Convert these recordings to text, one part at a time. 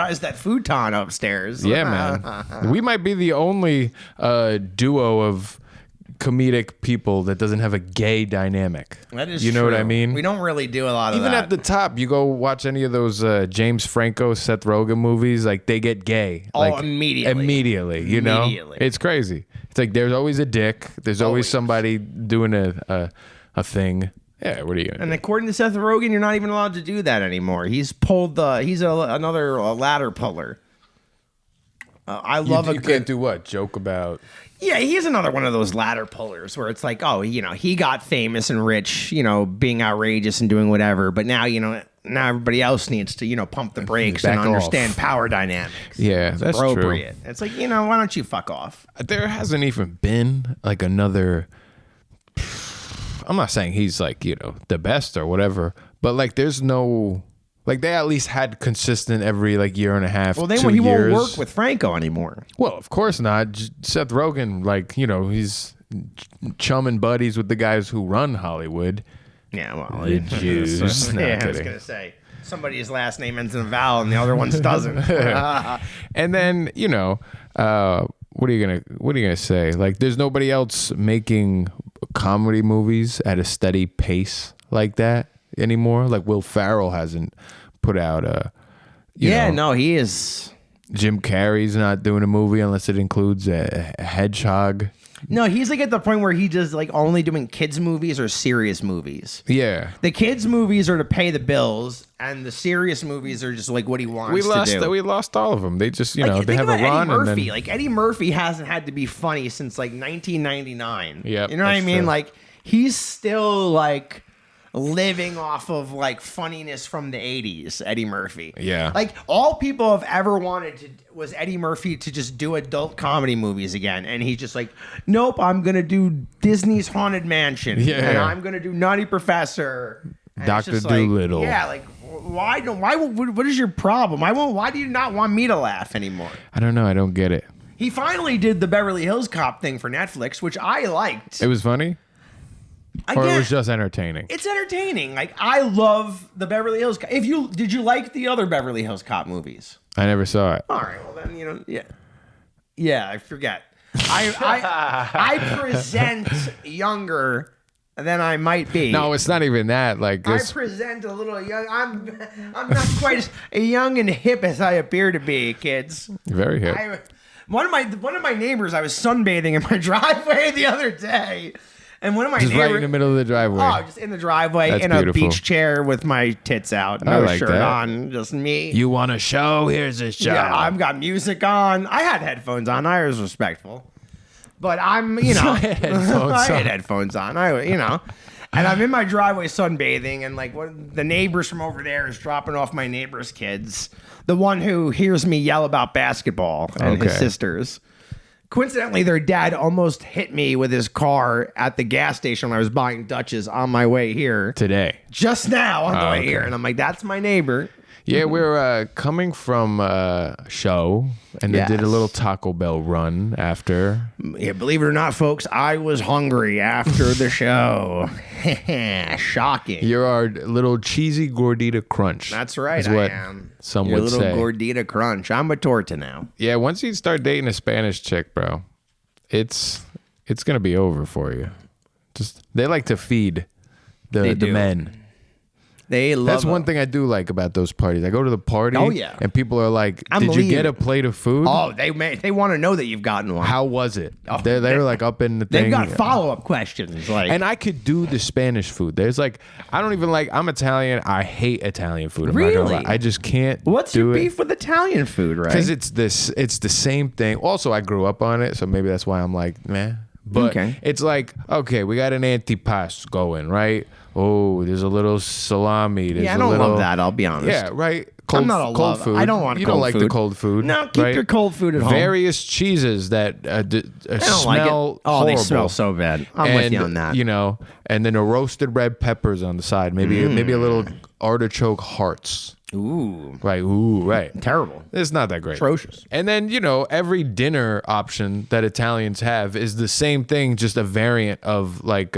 Is that futon upstairs? Yeah, man. We might be the only duo of comedic people that doesn't have a gay dynamic. That is You know true. what I mean? We don't really do a lot of Even that. at the top, you go watch any of those James Franco, Seth Rogen movies, like they get gay. Oh, like, immediately. Immediately, you know? Immediately. It's crazy. It's like there's always a dick. There's always Always. somebody doing a thing. Yeah, what are you gonna And do? according to Seth Rogen, you're not even allowed to do that anymore. He's pulled another ladder puller. I love You can't do what? Joke about... Yeah, he's another one of those ladder pullers where it's like, oh, he got famous and rich, being outrageous and doing whatever. But now, now everybody else needs to, pump the brakes Back and off. understand power dynamics. Yeah, that's true. Appropriate. It's like, why don't you fuck off? There hasn't even been like another... I'm not saying he's like, the best or whatever, but like there's no... Like they at least had consistent every like year and a half, Well, 2 he years. won't work with Franco anymore. Well, of course not. Seth Rogen, like, he's chumming buddies with the guys who run Hollywood. Yeah, well, The Jews. No, I was kidding. gonna say somebody's last name ends in a vowel and the other one's doesn't. And then, what are you gonna say? Like, there's nobody else making comedy movies at a steady pace like that anymore. Like Will Ferrell hasn't put out a. He is. Jim Carrey's not doing a movie unless it includes a hedgehog. No, he's like at the point where he just like only doing kids movies or serious movies. Yeah. The kids movies are to pay the bills, and the serious movies are just like what he wants to do. We lost all of them. They just, they Think have a about run. Eddie Murphy. And then, Like Eddie Murphy hasn't had to be funny since like 1999. Yep, you know what I that's mean? true. Like he's still like living off of like funniness from the 80s, Eddie Murphy. Yeah. Like all people have ever wanted was Eddie Murphy to just do adult comedy movies again. And he's just like, nope, I'm going to do Disney's Haunted Mansion. Yeah. And I'm going to do Nutty Professor. And it's Dr. just like, Dolittle. yeah, like what is your problem? Why do you not want me to laugh anymore? I don't know. I don't get it. He finally did the Beverly Hills Cop thing for Netflix, which I liked. It was funny? Or it was just entertaining? It's entertaining. Like I love the Beverly Hills Cop. Did you like the other Beverly Hills Cop movies? I never saw it. All right, well then yeah. I forget. I present younger than I might be. No, it's not even that. Like I this. present a little young. I'm not quite as young and hip as I appear to be, kids. Very hip. One of my neighbors, I was sunbathing in my driveway the other day, and one of my Just neighbors, right in the middle of the driveway. oh, just in the driveway That's in a beautiful. beach chair with my tits out, I no like shirt that. on, just me. You want a show? Here's a show. Yeah, I've got music on. I had headphones on. I was respectful, but I'm I had headphones on. And I'm in my driveway sunbathing, and like the neighbors from over there is dropping off my neighbor's kids. The one who hears me yell about basketball and his Okay. sisters. Coincidentally, their dad almost hit me with his car at the gas station when I was buying Dutchess on my way here. Today. Just now on the way okay. here. And I'm like, that's my neighbor. Yeah, we're coming from a show, and they did a Yes. little Taco Bell run after. Yeah, believe it or not, folks, I was hungry after the show. Shocking. You're our little cheesy gordita crunch. That's right, is what I am. some Your would little say. gordita crunch. I'm a torta now. Yeah, once you start dating a Spanish chick, bro, it's gonna be over for you. Just they like to feed the do. men. They love That's one thing I do like about those parties. I go to the party, Oh, yeah. and people are like, I'm "Did you get leaving. a plate of food? Oh, they want to know that you've gotten one. How was it?" Oh, they were like up in the thing. They've got follow-up questions. Like, And I could do the Spanish food. There's like, I don't even like, I'm Italian. I hate Italian food. I'm not gonna Really? lie. I just can't what's do your it. beef with Italian food, right? Because it's the same thing. Also, I grew up on it, so maybe that's why I'm like, meh. But Okay. it's like, okay, we got an antipasto going, right? Oh, there's a little salami. There's I a don't little, love that. I'll be honest. Yeah, right. Cold, I'm not a cold lover. food. I don't want You cold don't like the food. cold food. No, keep your cold food at home. Various cheeses that I don't smell like it. Oh, horrible. they smell so bad. I'm with you on that. And then the roasted red peppers on the side. Maybe a little artichoke hearts. Ooh, Right. Ooh, right. terrible. It's not that great. Atrocious. And then, every dinner option that Italians have is the same thing, just a variant of like,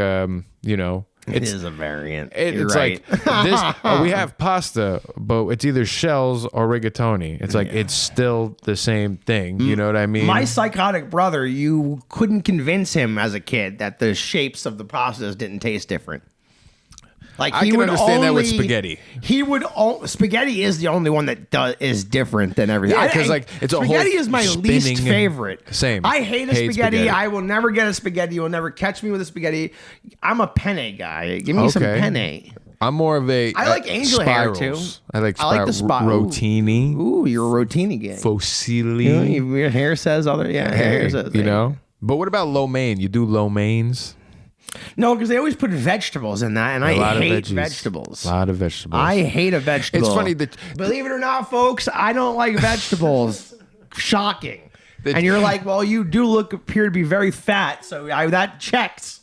It is a variant. It's right. like this. We have pasta, but it's either shells or rigatoni. It's like it's still the same thing. You know what I mean? My psychotic brother, you couldn't convince him as a kid that the shapes of the pastas didn't taste different. Like I can understand that with spaghetti. Spaghetti is the only one that is different than everything. Yeah, because like it's a spaghetti whole is my least favorite. Same. I hate spaghetti. I will never get a spaghetti. You will never catch me with a spaghetti. I'm a penne guy. Give me some penne. I'm more of a. I like angel hair too. I like the rotini. Ooh, you're a rotini guy. Fossili. Your hair says other. Yeah, hair says. You know. But what about lo mein? You do lo mains? No, because they always put vegetables in that, and I hate vegetables. A lot of vegetables. I hate a vegetable. It's funny that, believe it or not, folks, I don't like vegetables. Shocking. And you're like, well, you do appear to be very fat, so that checks.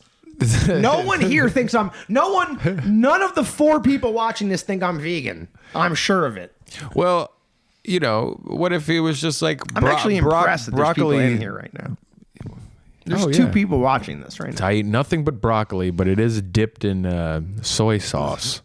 No one here thinks none of the 4 people watching this think I'm vegan. I'm sure of it. Well, you know, what if it was just like I'm actually impressed that there's people in here right now. There's 2 people watching this right now. I eat nothing but broccoli, but it is dipped in soy sauce.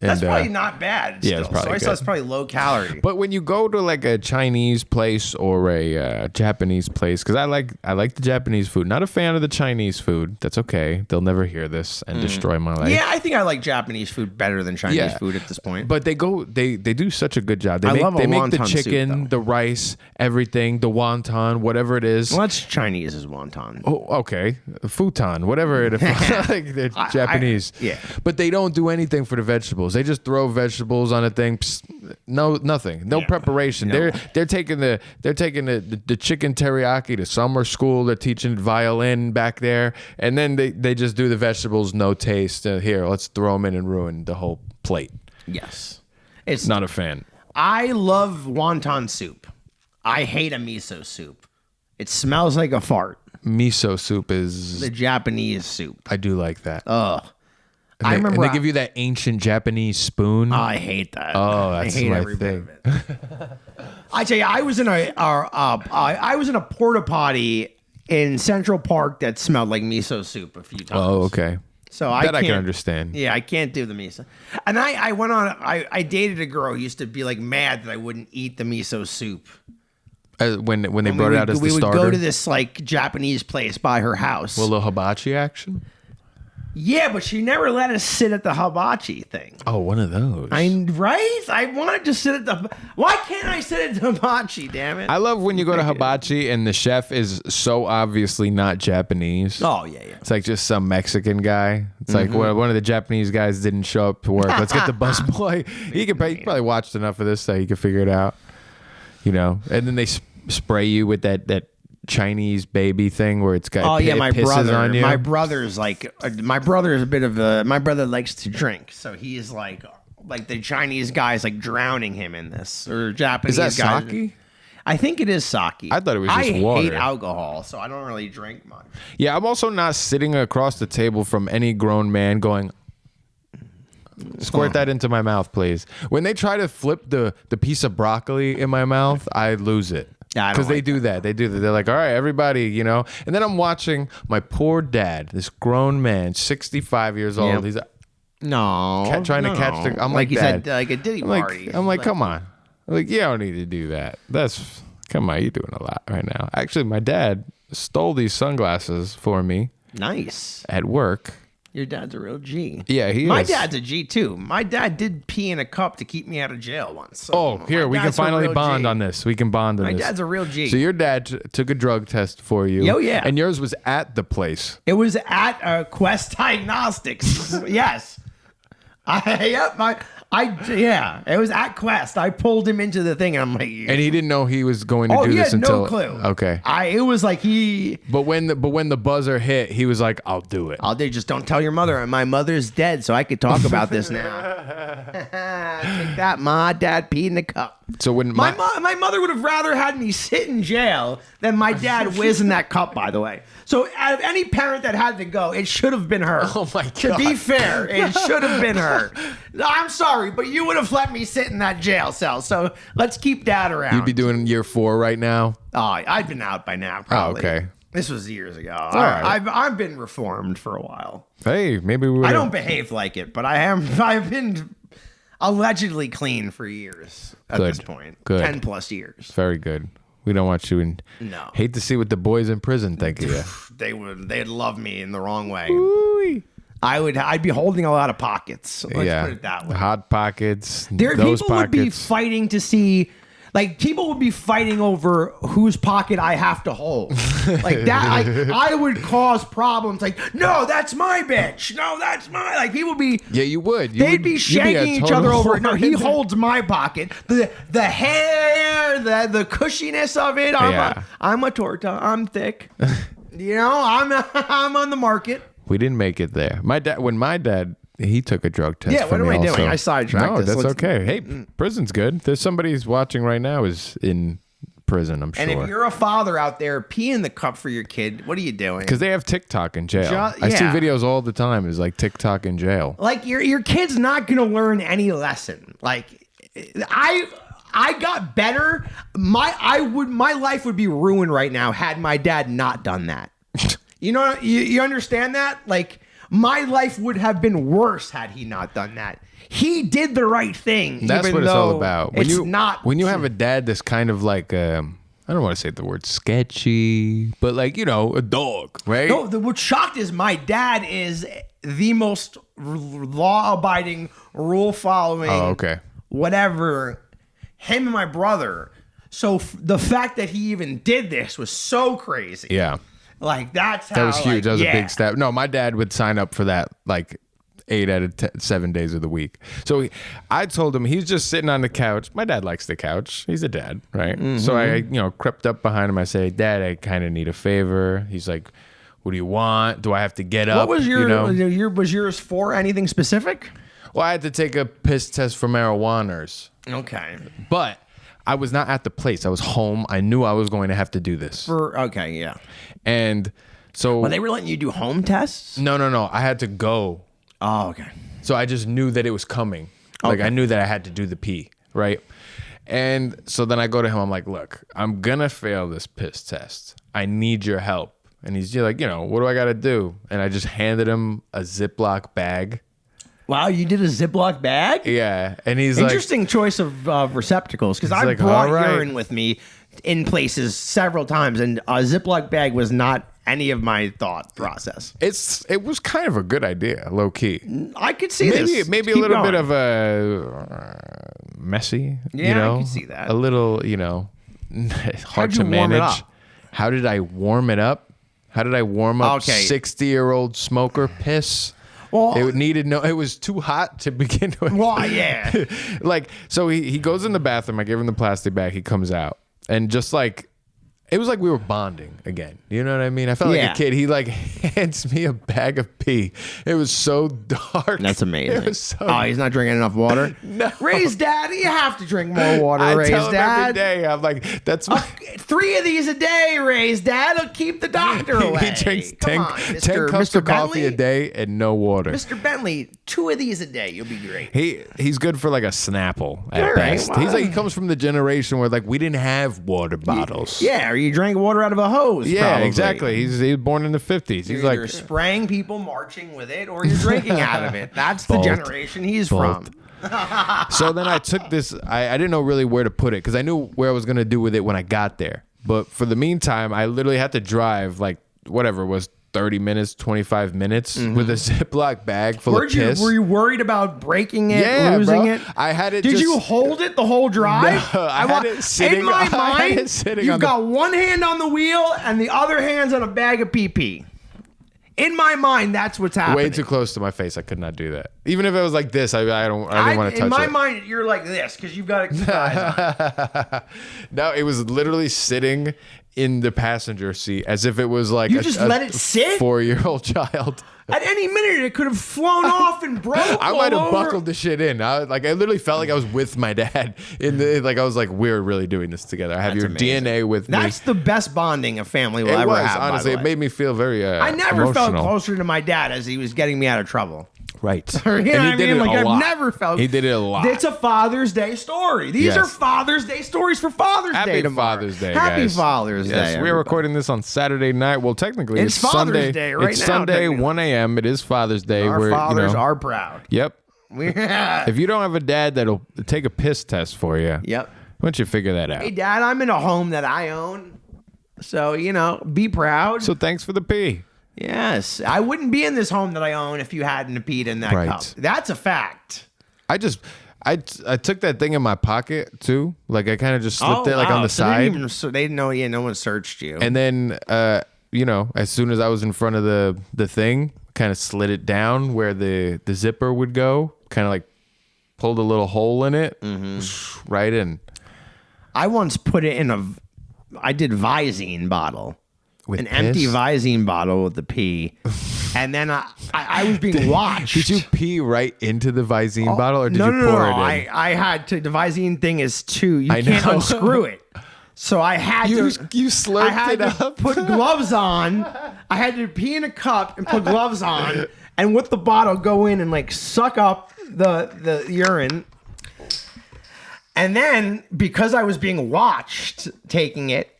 That's probably not bad. Yeah, it's probably soy sauce is probably low calorie. But when you go to like a Chinese place or a Japanese place, because I like the Japanese food. Not a fan of the Chinese food. That's okay. They'll never hear this and destroy my life. Yeah, I think I like Japanese food better than Chinese food at this point. But they do such a good job. They make the chicken, the rice, everything, the wonton, whatever it is. Well, that's Chinese is wonton. Oh, okay. Futon, whatever it is. Like they're Japanese. Yeah. But they don't do anything for the vegetables. They just throw vegetables on a thing. Psst, no, nothing. No preparation. No. They're taking the chicken teriyaki to summer school. They're teaching violin back there, and then they just do the vegetables, no taste. Here, let's throw them in and ruin the whole plate. Yes, it's not a fan. I love wonton soup. I hate a miso soup. It smells like a fart. Miso soup is the Japanese soup. I do like that. Ugh. I remember they give you that ancient Japanese spoon. I hate that. Oh, that's I hate my every thing. bit of it. I tell you, I was in a porta potty in Central Park that smelled like miso soup a few times. Oh, okay. So I can understand. Yeah, I can't do the miso. And I dated a girl who used to be like mad that I wouldn't eat the miso soup. When they brought it out as the starter? We would go to this like Japanese place by her house. Well, the hibachi action? Yeah, but she never let us sit at the hibachi thing. Oh, one of those. Right? I wanted to sit at the... Why can't I sit at the hibachi, damn it? I love when you go to hibachi and the chef is so obviously not Japanese. Oh, yeah. It's like just some Mexican guy. It's like one of the Japanese guys didn't show up to work. Let's get the busboy. He probably watched enough of this that he could figure it out. You know? And then they spray you with that Chinese baby thing where it's got my brother on you. My brother's like my brother is a bit of a my brother likes to drink, so he's like the Chinese guy's like drowning him in this, or Japanese is that guy. sake? I think it is sake. I thought it was just water. I hate alcohol, so I don't really drink much. Yeah, I'm also not sitting across the table from any grown man going, squirt that into my mouth, please. When they try to flip the piece of broccoli in my mouth, I lose it. Because they do that. They do that. They're like, all right, everybody, you know. And then I'm watching my poor dad, this grown man, 65 years old. Yep. He's trying to catch the. I'm like, he's Dad. at like a ditty party. I'm like, come on. I'm like, you don't need to do that. Come on, you're doing a lot right now. Actually, my dad stole these sunglasses for me. Nice. At work. Your dad's a real G. Yeah, he is. My dad's a G too. My dad did pee in a cup to keep me out of jail once. So here, we can finally bond on this. We can bond on this. My dad's a real G. So your dad took a drug test for you. Oh, yeah. And yours was at the place. It was at Quest Diagnostics. Yes. It was at Quest. I pulled him into the thing, and I'm like, and he didn't know he was going to do this until. No clue. Okay. It was like he. But when the buzzer hit, he was like, "I'll do it." I'll do. Just don't tell your mother. My mother's dead, so I could talk about this now. Take that, Ma. Dad peed in the cup. So when my mother would have rather had me sit in jail than my dad whiz in that cup. By the way, so out of any parent that had to go, it should have been her. Oh my God. To be fair, it should have been her. I'm sorry, but you would have let me sit in that jail cell. So let's keep Dad around. You'd be doing year 4 right now. Oh, I'd been out by now, probably. Oh, okay. This was years ago. right. I've been reformed for a while. Hey, maybe we. I don't behave like it, but I've been allegedly clean for years at this point. Good. 10 plus years. Very good. We don't want you in. No. Hate to see what the boys in prison think of you. They'd love me in the wrong way. Ooh-wee. I'd be holding a lot of pockets. Let's put it that way. Hot pockets. People pockets. would be fighting to see. Like, people would be fighting over whose pocket I have to hold. Like, that, like, I would cause problems. Like, no, that's my bitch. No, that's my, like, people would be. Yeah, you would. They'd be shanking each other over it. No, he holds my pocket. The hair, the cushiness of it. I'm a torta. I'm thick. You know, I'm on the market. We didn't make it there. When my dad, he took a drug test. Yeah, what am I doing? I sidetracked No, this. that's okay. Hey, prison's good. There's somebody who's watching right now is in prison, I'm sure. And if you're a father out there, pee in the cup for your kid. What are you doing? Because they have TikTok in jail. I see videos all the time. It's like TikTok in jail. Like, your kid's not going to learn any lesson. Like, I got better. My life would be ruined right now had my dad not done that. You know, you understand that? Like, my life would have been worse had he not done that. He did the right thing. That's what it's all about. When you have a dad that's kind of like, I don't want to say the word sketchy, but like, you know, a dog, right? No, what shocked is my dad is the most law-abiding, rule-following, whatever, him and my brother. So the fact that he even did this was so crazy. Yeah. Like, that was huge. That was a big step. No, my dad would sign up for that like 8 out of 7 days of the week. So I told him he's just sitting on the couch. My dad likes the couch. He's a dad, right? Mm-hmm. So I, crept up behind him. I say, Dad, I kind of need a favor. He's like, what do you want? Do I have to get up? What was was yours for anything specific? Well, I had to take a piss test for marijuaners. Okay. But I was not at the place. I was home. I knew I was going to have to do this. Yeah. And so... Well, they were letting you do home tests? No. I had to go. Oh, okay. So I just knew that it was coming. Like, I knew that I had to do the pee, right? And so then I go to him. I'm like, look, I'm going to fail this piss test. I need your help. And he's like, what do I got to do? And I just handed him a Ziploc bag. Wow, you did a Ziploc bag? Yeah. And he's Interesting choice of receptacles, because I brought urine with me in places several times, and a Ziploc bag was not any of my thought process. It was kind of a good idea, low key. I could see this. Maybe a little bit of a messy. Yeah, I could see that. A little, hard to manage. How did I warm it up? How did I warm up 60-year-old smoker piss? Well, it was too hot to begin with. Well, yeah. So he goes in the bathroom. I gave him the plastic bag. He comes out. And just like, it was like we were bonding again. You know what I mean? I felt like a kid. He hands me a bag of pee. It was so dark. That's amazing. It was so he's not drinking enough water? No. Ray's dad, you have to drink more water, Ray's tell him dad. every day. I'm like, that's 3 of these a day, Ray's dad. Will keep the doctor away. He drinks 10 cups of coffee a day and no water. Mr. Bentley, 2 of these a day. You'll be great. He's good for like a Snapple at best. Wow. He comes from the generation where we didn't have water bottles. Yeah, or you drank water out of a hose. Yeah, probably. Exactly. He's born in the 50s. He's either spraying people, marching with it, or you're drinking out of it. That's the generation he's from. So then I took this. I didn't know really where to put it because I knew where I was going to do with it when I got there. But for the meantime, I literally had to drive whatever it was, 30 minutes, 25 minutes with a Ziploc bag full of piss. Were you worried about breaking it, losing it? I had it. Did you hold it the whole drive? No, I had it sitting. In my mind, you've got one hand on the wheel and the other hand's on a bag of pee-pee. In my mind, that's what's happening. Way too close to my face. I could not do that. Even if it was like this, I didn't want to touch it. In my mind, you're like this because you've got to keep eyes on. No, it was literally sitting in the passenger seat as if it was like you just let it sit. 4-year-old child. At any minute, it could have flown off and broke. I might have buckled the shit in. I literally felt like I was with my dad. I was like, we're really doing this together. I have your amazing. DNA with me. That's the best bonding a family will ever have. Honestly, it made me feel very I never emotional. felt closer to my dad as he was getting me out of trouble. Right. You know And what I did mean? it Like, a I've lot. never felt. He did it a lot. It's a Father's Day story. These Yes. are Father's Day stories for Father's Day Happy tomorrow. Father's Day, Happy guys. Father's Day. Yes, we are everybody. recording this on Saturday night. Well, technically, It's Father's Sunday. Day right it's now, Sunday, technically. 1 a.m. It is Father's Day. Our fathers are proud. Yep. Yep. If you don't have a dad that'll take a piss test for you, why don't you figure that out? Hey, Dad, I'm in a home that I own. So, be proud. So thanks for the pee. Yes. I wouldn't be in this home that I own if you hadn't peed in that Right. cup. That's a fact. I took that thing in my pocket too. Like I kind of just slipped it like on the So side. they didn't know. Yeah, no one searched you. And then, as soon as I was in front of the thing, kind of slid it down where the zipper would go, kind of like pulled a little hole in it, right in. I once put it in I did Visine bottle. With an piss? empty Visine bottle with the pee. And then I was being watched. Did you pee right into the Visine bottle, or did you pour it in? I had to. The Visine thing is two. You I can't know. unscrew it. So I had to. You slurped I had it to up. put gloves on. I had to pee in a cup and put gloves on, and with the bottle go in and like suck up the urine. And then because I was being watched taking it,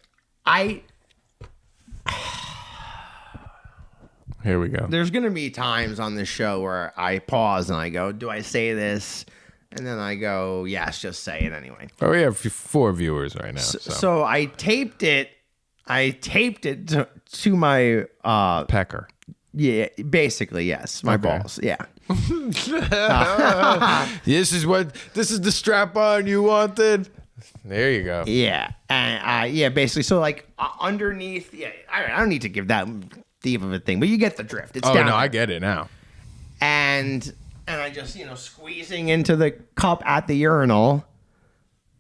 Here we go. there's gonna be times on this show where I pause and I go, "Do I say this?" And then I go, "Yes, just say it anyway." Oh, we have 4 viewers right now. So I taped it. To my Pecker. yeah, basically yes, my Okay. balls. Yeah. This is the strap on you wanted. There you go. Yeah, and basically. So like underneath, I don't need to give that deep of a thing, but you get the drift. It's Oh down no, there. I get it now. And I just squeezing into the cup at the urinal,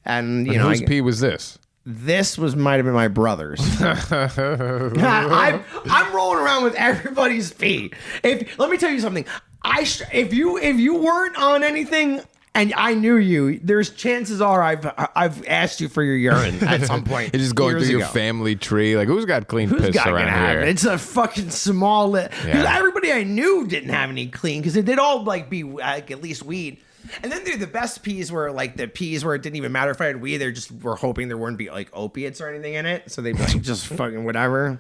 and Whose pee was this? this might have been my brother's. I'm rolling around with everybody's pee. Let me tell you something. If you weren't on anything and I knew you, there's chances are I've asked you for your urine at some point. It's just going years through your ago. family tree. Like, who's got clean Who's piss got around gonna have here? it? It's a fucking small list. Yeah. Everybody I knew didn't have any clean because it did all like be like at least weed. And then the best peas were like the peas where it didn't even matter if I had weed. They just were hoping there wouldn't be like opiates or anything in it, so they'd be like just fucking whatever.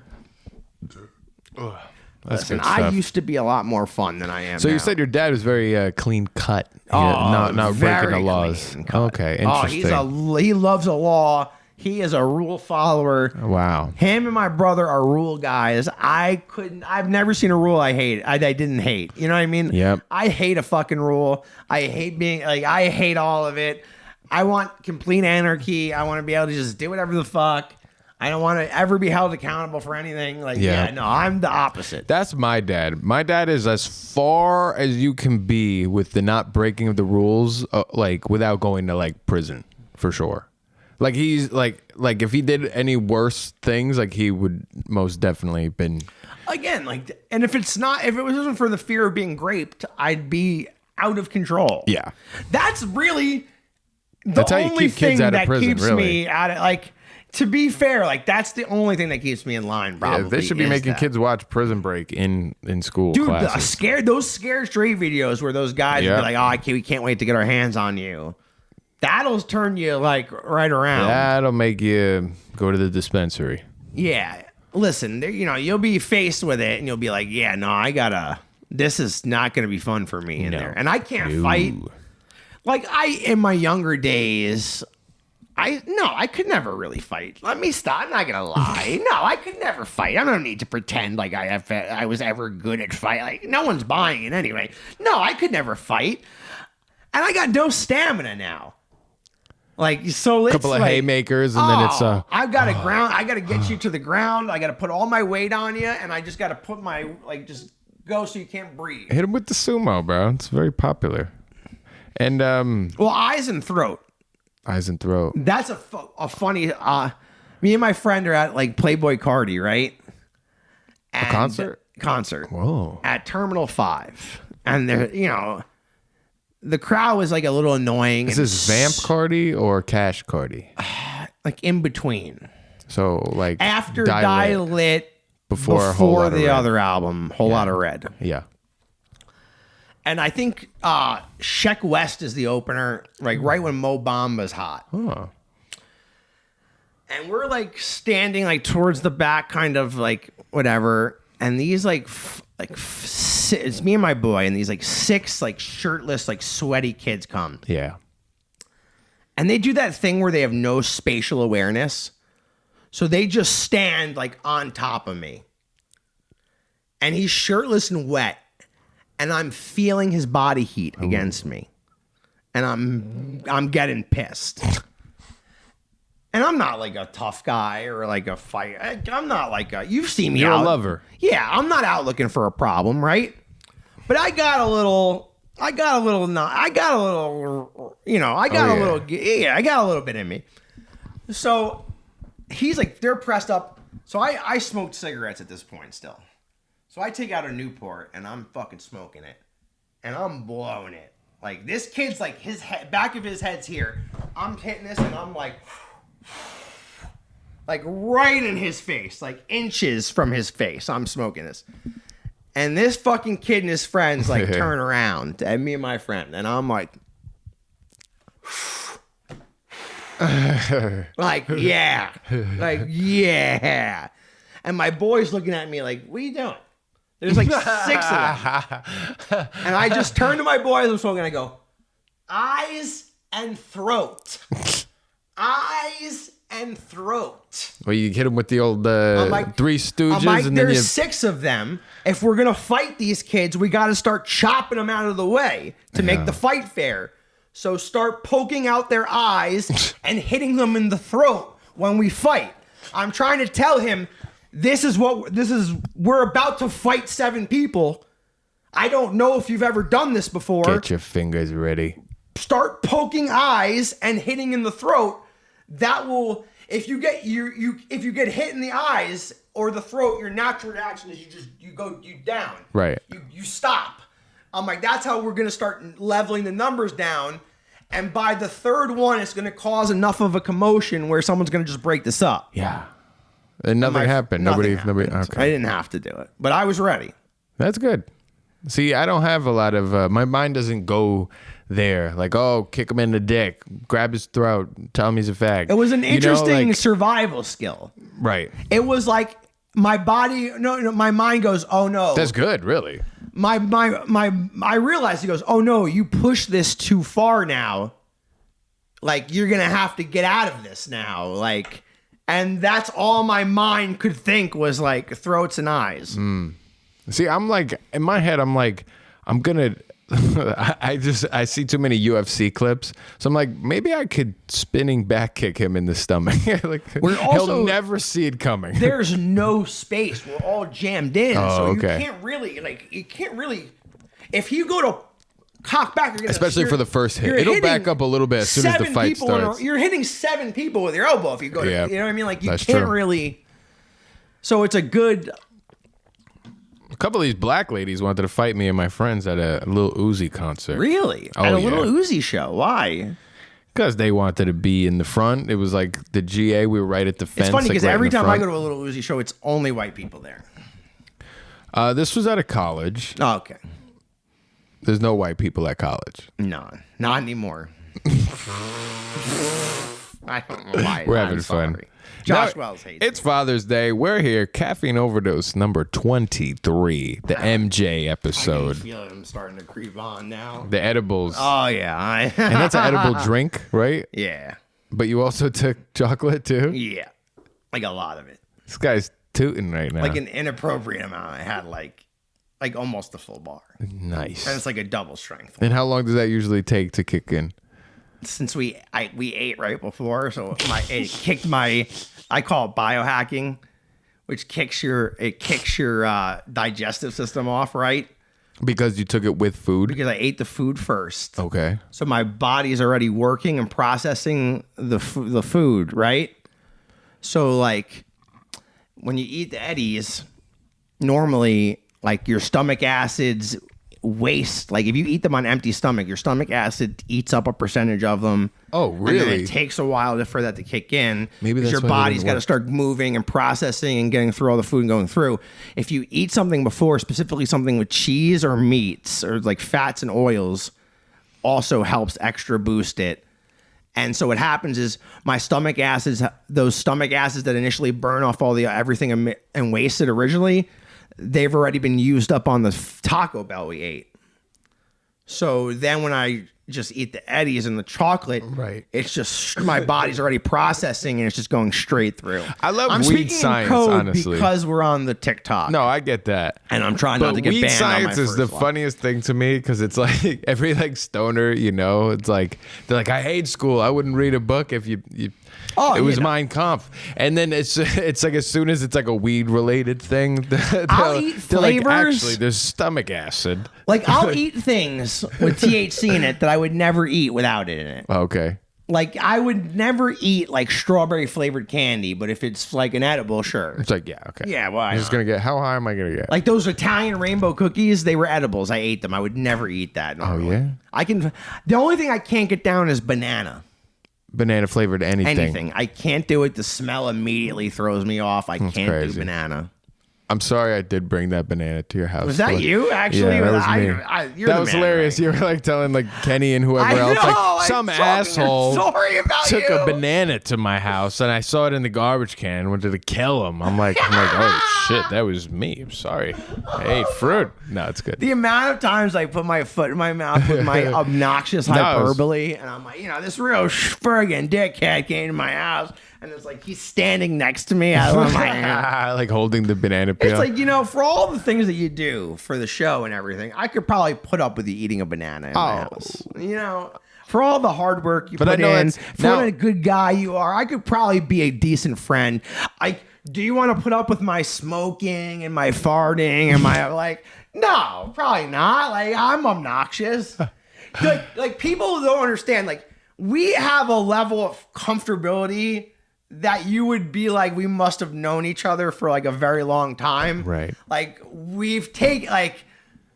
That's Listen, good I stuff. used to be a lot more fun than I am. So you now. said your dad was very clean cut, not breaking very the laws. clean cut. Okay, interesting. He loves a law. He is a rule follower. Wow. Him and my brother are rule guys. I've never seen a rule I hate. I didn't hate. You know what I mean? Yep. I hate a fucking rule. I hate all of it. I want complete anarchy. I want to be able to just do whatever the fuck. I don't want to ever be held accountable for anything. No, I'm the opposite. That's my dad. My dad is as far as you can be with the not breaking of the rules, without going to like prison, for sure. Like he's like if he did any worse things, like he would most definitely been. Again, and if it wasn't for the fear of being raped, I'd be out of control. Yeah. That's really That's how you only keep kids thing out of that prison, keeps really. me out of to be fair, that's the only thing that keeps me in line. Probably, Yeah, they should be is making that. kids watch Prison Break in school Dude, classes. those scared straight videos where those guys would be like, we can't wait to get our hands on you. That'll turn you right around. That'll make you go to the dispensary. Yeah. Listen, you'll be faced with it and you'll be like, yeah, no, this is not going to be fun for me in there. And I can't fight. In my younger days, I could never really fight. Let me stop. I'm not going to lie. No, I could never fight. I don't need to pretend like I was ever good at fight. No one's buying it anyway. No, I could never fight. And I got no stamina now. So A couple of haymakers, and then it's I've got to ground. I got to get you to the ground. I got to put all my weight on you, and I just got to put my just go so you can't breathe. hit him with the sumo, bro. It's very popular. And Eyes and throat. eyes and throat. That's a funny. Me and my friend are at Playboy Cardi, right? And concert. Whoa. At Terminal 5, and there, the crowd was a little annoying. Is this Vamp Cardi or Cash Cardi? In between? So After Die Die Lit, before a Whole Lotta the Red. other album, Whole Lot of Red. Yeah. And I think Sheck West is the opener, like right when Mo Bamba's hot. Oh. And we're like standing like towards the back, kind of like whatever. And these it's me and my boy, and these like 6 like shirtless, like sweaty kids come. Yeah. And they do that thing where they have no spatial awareness. So they just stand like on top of me. And he's shirtless and wet. And I'm feeling his body heat against me. And I'm getting pissed. And I'm not like a tough guy or like a fight. I'm not like you've seen me You're out. a lover. Yeah, I'm not out looking for a problem, right? But I got a little bit in me. So he's like, they're pressed up. So I smoked cigarettes at this point still. So I take out a Newport and I'm fucking smoking it. And I'm blowing it. Like this kid's like his head, back of his head's here. I'm hitting this and I'm like right in his face, like inches from his face. I'm smoking this. And this fucking kid and his friends like turn around at me and my friend. And I'm like, yeah. Like, yeah. And my boy's looking at me like, what are you doing? There's like 6 of them. And I just turn to my boy as I'm smoking and I go, eyes and throat. Eyes and throat. Well, you hit him with the old Three Stooges. I'm like, and then there's 6 of them. If we're going to fight these kids, we got to start chopping them out of the way to make the fight fair. So start poking out their eyes and hitting them in the throat when we fight. I'm trying to tell him, we're about to fight 7 people. I don't know if you've ever done this before. Get your fingers ready. Start poking eyes and hitting in the throat. That will, if you get hit in the eyes or the throat, your natural reaction is you go down. Right. You stop. I'm like, that's how we're gonna start leveling the numbers down. And by the 3rd one, it's gonna cause enough of a commotion where someone's gonna just break this up. Yeah. And nothing happened. Nobody. Okay. I didn't have to do it, but I was ready. That's good. See, I don't have a lot of. My mind doesn't go there. Like, oh, kick him in the dick, grab his throat, tell him he's a fag. It was an interesting survival skill. Right. It was like my body. No, my mind goes, oh no. That's good, really. I realized, he goes, oh no, you push this too far now. Like, you're gonna have to get out of this now. Like. And that's all my mind could think was like throats and eyes. See, I'm like, in my head, I'm like, I'm gonna, I see too many UFC clips. So I'm like, maybe I could spinning back kick him in the stomach. Like, he'll never see it coming. There's no space. We're all jammed in. Oh, so okay. You can't really, if you go to cock back, especially for the first hit, it'll back up a little bit as soon as the fight starts. You're hitting 7 people with your elbow if you go to, you know what I mean? Like, you That's can't true. really. So it's a good. A couple of these black ladies wanted to fight me and my friends at a Lil Uzi concert. Really? Oh, at a yeah. Lil Uzi show? Why? Because they wanted to be in the front. It was like the GA. We were right at the fence. It's funny because like right every in the time I front. go to a Lil Uzi show, it's only white people there. This was at a college. Oh, okay. There's no white people at college. No, not anymore. I don't know why. We're having fun. Josh Now, Wells hates it's Father's Day. We're here. Caffeine Overdose number 23. The MJ episode. I feel I'm starting to creep on now. The edibles. Oh, yeah. And that's an edible drink, right? Yeah. But you also took chocolate too? Yeah. Like a lot of it. This guy's tooting right now. Like an inappropriate amount. I had like almost a full bar. Nice. And it's like a double strength. And how long does that usually take to kick in? Since we ate right before, so it kicked my, I call it biohacking, which kicks your digestive system off, right? Because you took it with food? Because I ate the food first. Okay. So my body's already working and processing the food, right? So like when you eat the Eddies, normally like your stomach acids waste, like if you eat them on empty stomach, your stomach acid eats up a percentage of them. Oh, And then really? it takes a while for that to kick in. Maybe 'cause that's your why they body's didn't got to work. start moving and processing and getting through all the food and going through. If you eat something before, specifically something with cheese or meats or like fats and oils, also helps extra boost it. And so what happens is my stomach acids, those stomach acids that initially burn off all the everything and waste it originally, they've already been used up on the Taco Bell we ate. So then when I just eat the Eddies and the chocolate, Right. it's just my body's already processing and it's just going straight through. I love I'm weed speaking science, in code honestly. because we're on the TikTok. No, I get that. And I'm trying But not to get weed banned on my science is first the one. funniest thing to me because it's like every like stoner, you know, it's like they're like, I hate school. I wouldn't read a book if you Oh, it was you know. Mein Kampf. And then it's like as soon as it's like a weed related thing, I'll eat they're like, flavors. actually, there's stomach acid. Like I'll eat things with THC in it that I would never eat without it in it. Okay. Like I would never eat like strawberry flavored candy, but if it's like an edible, sure. It's like, yeah, okay. Yeah, why I'm just not? gonna get how high am I gonna get? Like those Italian rainbow cookies, they were edibles. I ate them. I would never eat that. Normally. yeah? I can. The only thing I can't get down is banana. Banana flavored anything. Anything. I can't do it. The smell immediately throws me off. I can't crazy. do banana. I'm sorry I did bring that banana to your house. Was that but- you actually? Yeah, that was I, me. you're That the was man, hilarious. right? You were like telling like Kenny and whoever I else, know, like I'm some talking asshole sorry about took you. a banana to my house and I saw it in the garbage can. Wanted to kill him. I'm like, oh shit, that was me. I'm sorry. I ate fruit. No, it's good. The amount of times I put my foot in my mouth with my obnoxious No, it was- hyperbole, and I'm like, this real friggin' dickhead came to my house, and it's like he's standing next to me. I love my hand. Like holding the banana peel. It's like, for all the things that you do for the show and everything, I could probably put up with you eating a banana in my house. For all the hard work you But I put know in, it's- for now- what a good guy you are, I could probably be a decent friend. Do you want to put up with my smoking and my farting and my like? No, probably not. Like I'm obnoxious. like people don't understand. Like we have a level of comfortability that you would be like, we must have known each other for like a very long time. Right. Like we've taken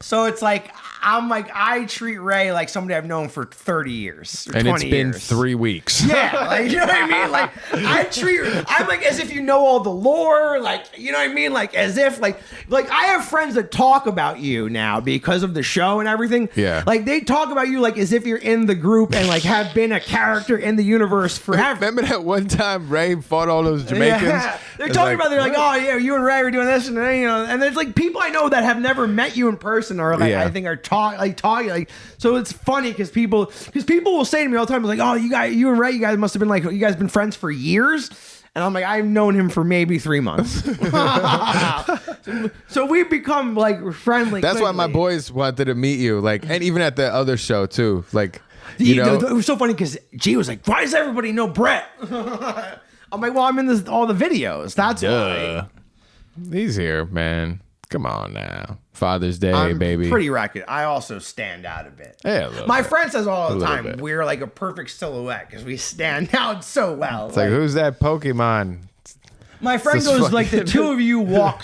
so it's like I'm like I treat Ray like somebody I've known for 30 years or and 20 it's been years. 3 weeks. Yeah, like you know what I mean? Like I'm like as if you know all the lore, like you know what I mean? Like as if like I have friends that talk about you now because of the show and everything. Yeah. Like they talk about you like as if you're in the group and like have been a character in the universe forever. Remember that one time Ray fought all those Jamaicans? Yeah. They're It's talking like, about they're like, oh yeah, you and Ray were doing this and and there's like people I know that have never met you in person or like Yeah. I think are talking like so it's funny because people will say to me all the time like, oh you and Ray, you guys must have been like you guys been friends for years. And I'm like, I've known him for maybe 3 months. so we've become like friendly. That's why quickly. my boys wanted to meet you, like, and even at the other show too, like, you know. It was so funny because G was like, why does everybody know Brett? I'm like, well, I'm in all the videos. That's why. He's here, man. Come on now, Father's Day, I'm baby. pretty record. I also stand out a bit. Yeah, a little My bit. friend says all the little time bit. we're like a perfect silhouette because we stand out so well. It's like, who's that Pokemon? my friend this goes like the fucking- two of you walk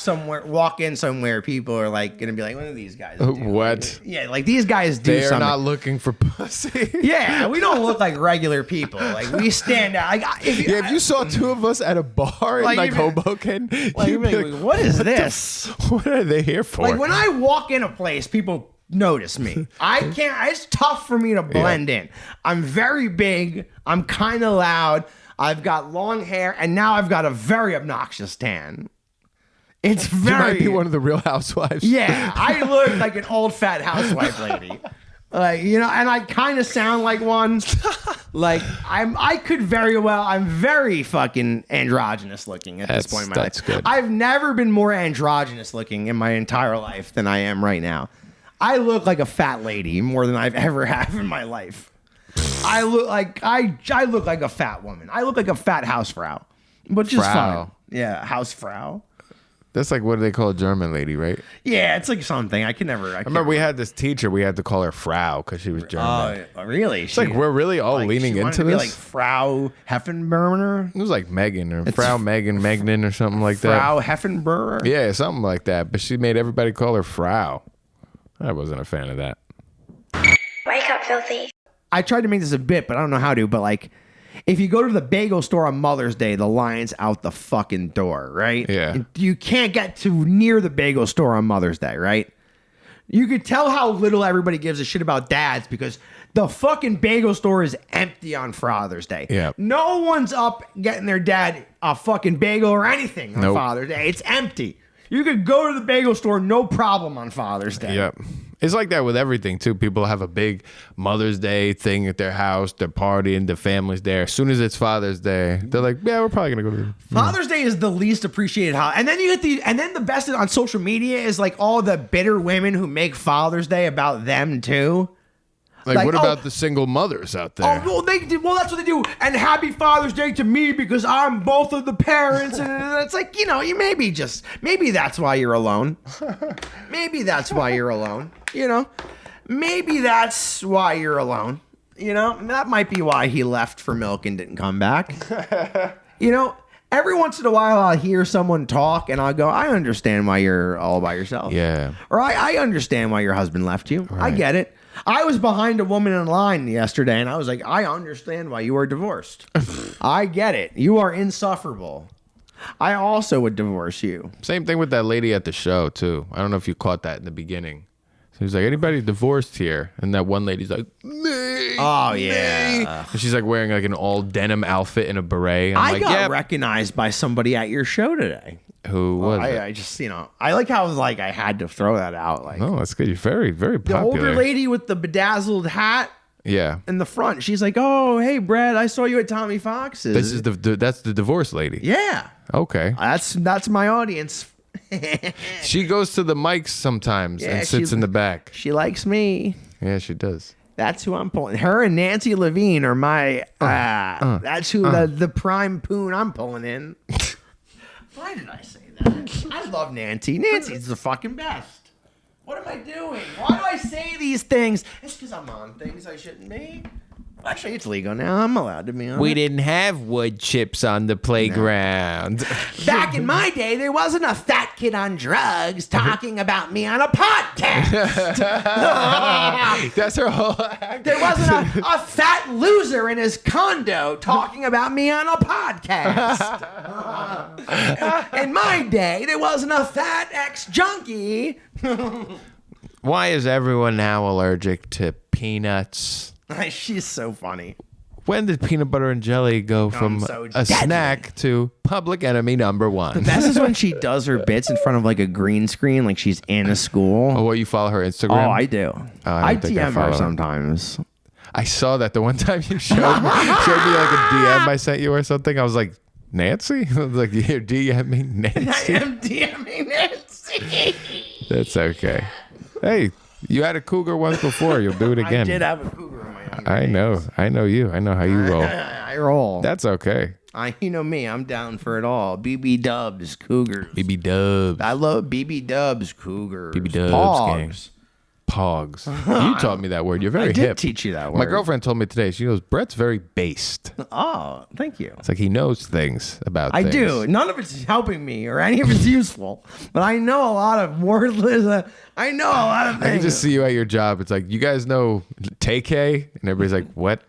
in somewhere. People are like gonna be like, what are these guys? Do? What? Yeah, like these guys do They are something. not looking for pussy. Yeah, we don't look like regular people. Like we stand out. Like If you saw two of us at a bar Like, in like even- Hoboken, like, you'd be like, what is this? what are they here for? Like when I walk in a place, people notice me. I can't. It's tough for me to blend in. I'm very big. I'm kind of loud. I've got long hair, and now I've got a very obnoxious tan. It's you very. might be one of the Real Housewives. Yeah, I look like an old fat housewife lady. Like and I kind of sound like one. Like I could very well. I'm very fucking androgynous looking at this point in my life. That's good. I've never been more androgynous looking in my entire life than I am right now. I look like a fat lady more than I've ever have in my life. I look like I look like a fat woman. I look like a fat Hausfrau, which is Frau. fun. Yeah, Hausfrau. That's like, what do they call a German lady, right? Yeah, it's like something I can never. I remember we had this teacher, we had to call her Frau because she was German. Oh, really? It's like we're really all leaning into this. Like Frau Heffenburner, It was like Megan or Frau Megan Megnan or something like that. Frau Heffenburner. Yeah, something like that. But she made everybody call her Frau. I wasn't a fan of that. Wake up, filthy. I tried to make this a bit, but I don't know how to. But like, if you go to the bagel store on Mother's Day, the line's out the fucking door, right? Yeah. You can't get to near the bagel store on Mother's Day, right? You could tell how little everybody gives a shit about dads because the fucking bagel store is empty on Father's Day. Yeah. No one's up getting their dad a fucking bagel or anything on Nope. Father's Day. It's empty. You could go to the bagel store, no problem on Father's Day. Yep. It's like that with everything, too. People have a big Mother's Day thing at their house. They're partying. The family's there. As soon as it's Father's Day, they're like, yeah, we're probably going to go to Father's Day is the least appreciated holiday. And then you get and then the best on social media is like all the bitter women who make Father's Day about them too. Like, what about the single mothers out there? Oh, well, that's what they do. And happy Father's Day to me because I'm both of the parents. And it's like, maybe that's why you're alone. Maybe that's why you're alone. Maybe that's why you're alone. That might be why he left for milk and didn't come back. Every once in a while I'll hear someone talk and I'll go, I understand why you're all by yourself. Yeah. Or I understand why your husband left you. Right. I get it. I was behind a woman in line yesterday and I was like, I understand why you are divorced. I get it. You are insufferable. I also would divorce you. Same thing with that lady at the show, too. I don't know if you caught that in the beginning. So he's like, anybody divorced here? And that one lady's like, me. Oh, yeah. And she's like wearing like an all denim outfit and a beret. I'm I like, got recognized by somebody at your show today. Who was it? I just, I like how like I had to throw that out. Like, Oh, that's good. You're very, very the popular. older lady with the bedazzled hat Yeah. in the front. She's like, "Oh, hey, Brad, I saw you at Tommy Fox's." This is that's the divorce lady. yeah. Okay. That's my audience. She goes to the mics sometimes Yeah, and sits she- in the back. She likes me. Yeah, she does. That's who I'm pulling. Her and Nancy Levine are my. That's who the prime poon I'm pulling in. Why did I say that? I love Nancy. Nancy's the fucking best. What am I doing? Why do I say these things? It's because I'm on things I shouldn't be. Actually, it's legal now. I'm allowed to be on it. didn't have wood chips on the playground. Back in my day, there wasn't a fat kid on drugs talking about me on a podcast. That's her whole There wasn't a fat loser in his condo talking about me on a podcast. In my day, there wasn't a fat ex-junkie. Why is everyone now allergic to peanuts? She's so funny. When did peanut butter and jelly go from so a deadly. snack to public enemy number one? Best is when she does her bits in front of like a green screen, like she's in a school. Oh, what, you follow her Instagram? Oh, I do. I I don't think I DM follow her her. sometimes. I saw that the one time you showed me like a DM I sent you or something. I was like, Nancy? I was like, you're DMing Nancy? I am DMing Nancy. That's okay. Hey, you had a cougar once before. You'll do it again. I did have a cougar in my younger I know. days. I know you. I know how you roll. I roll. That's okay. You know me. I'm down for it all. BB Dubs, Cougars. BB Dubs. I love BB Dubs, Cougars. BB Dubs gang. Pogs. Pogs. You taught me that word. You're very I did hip. teach you that word. My girlfriend told me today. She goes, Brett's very based. Oh, thank you. It's like he knows things about I things. do. None of it's helping me or any of it's useful, but I know a lot of wordless. I know a lot of things. I can just see you at your job. It's like, you guys know Take and everybody's like, what?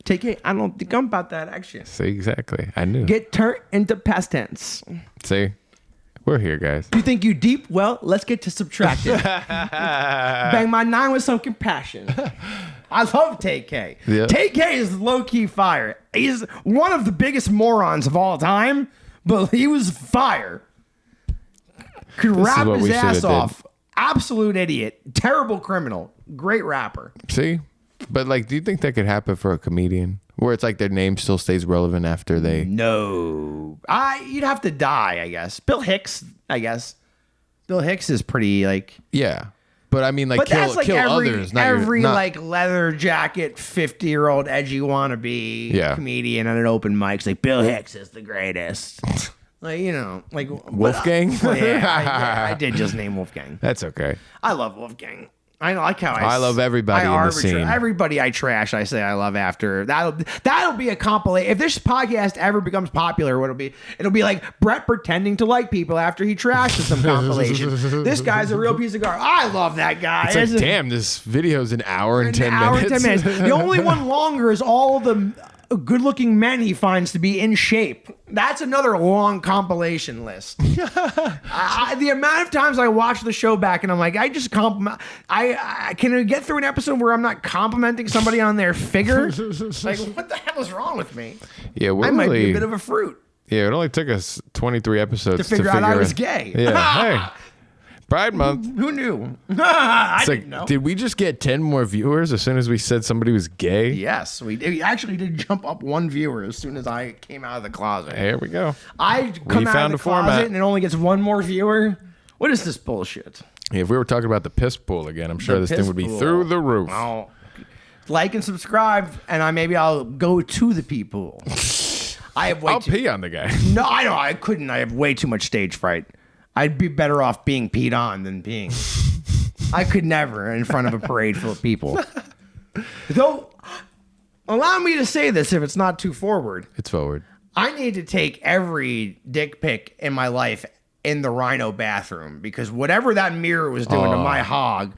Take it. I don't think I'm about that action. See, exactly. I knew. Get turned into past tense. See, we're here, guys. You think you deep? Well, let's get to subtracting. Bang my 9 with some compassion. I love Take K. Yeah. Take K is low key fire. He's one of the biggest morons of all time, but he was fire. Could This is rap what we his shoulda ass did. off. Absolute idiot. Terrible criminal. Great rapper. See, but like, do you think that could happen for a comedian, where it's like their name still stays relevant after they? No. You'd have to die, I guess. Bill Hicks, I guess. Bill Hicks is pretty like. Yeah, but I mean, like, But that's like kill every others. Not your- every not- like leather jacket 50-year-old edgy wannabe comedian at an open mic. It's like Bill Hicks is the greatest. Like, like Wolfgang? I did just name Wolfgang. That's okay. I love Wolfgang. I like how I love everybody in the scene. Everybody I trash, I say I love after. That'll be a compilation. If this podcast ever becomes popular, it'll be like Brett pretending to like people after he trashes some compilation. This guy's a real piece of garbage. I love that guy. It's like, damn, this video's an hour and 10 minutes. The only one longer is all the good-looking men he finds to be in shape. That's another long compilation list. The amount of times I watch the show back and I'm like, I just compliment. I can get through an episode where I'm not complimenting somebody on their figure. Like, what the hell is wrong with me? Yeah, I might be a bit of a fruit. Yeah, it only took us 23 episodes to figure out I was gay. Yeah, hey. Pride Month. Who knew? I didn't know. Did we just get 10 more viewers as soon as we said somebody was gay? Yes, we actually did jump up one viewer as soon as I came out of the closet. Here we go. I come out of the closet and it only gets one more viewer. What is this bullshit? Yeah, if we were talking about the piss pool again, I'm sure this thing would be through the roof. Oh, like and subscribe, and I'll go to the pee pool. I'll pee on the guy. No, I know I couldn't. I have way too much stage fright. I'd be better off being peed on than peeing. I could never in front of a parade full of people. Though, allow me to say this if it's not too forward. It's forward. I need to take every dick pic in my life in the Rhino bathroom because whatever that mirror was doing to my hog,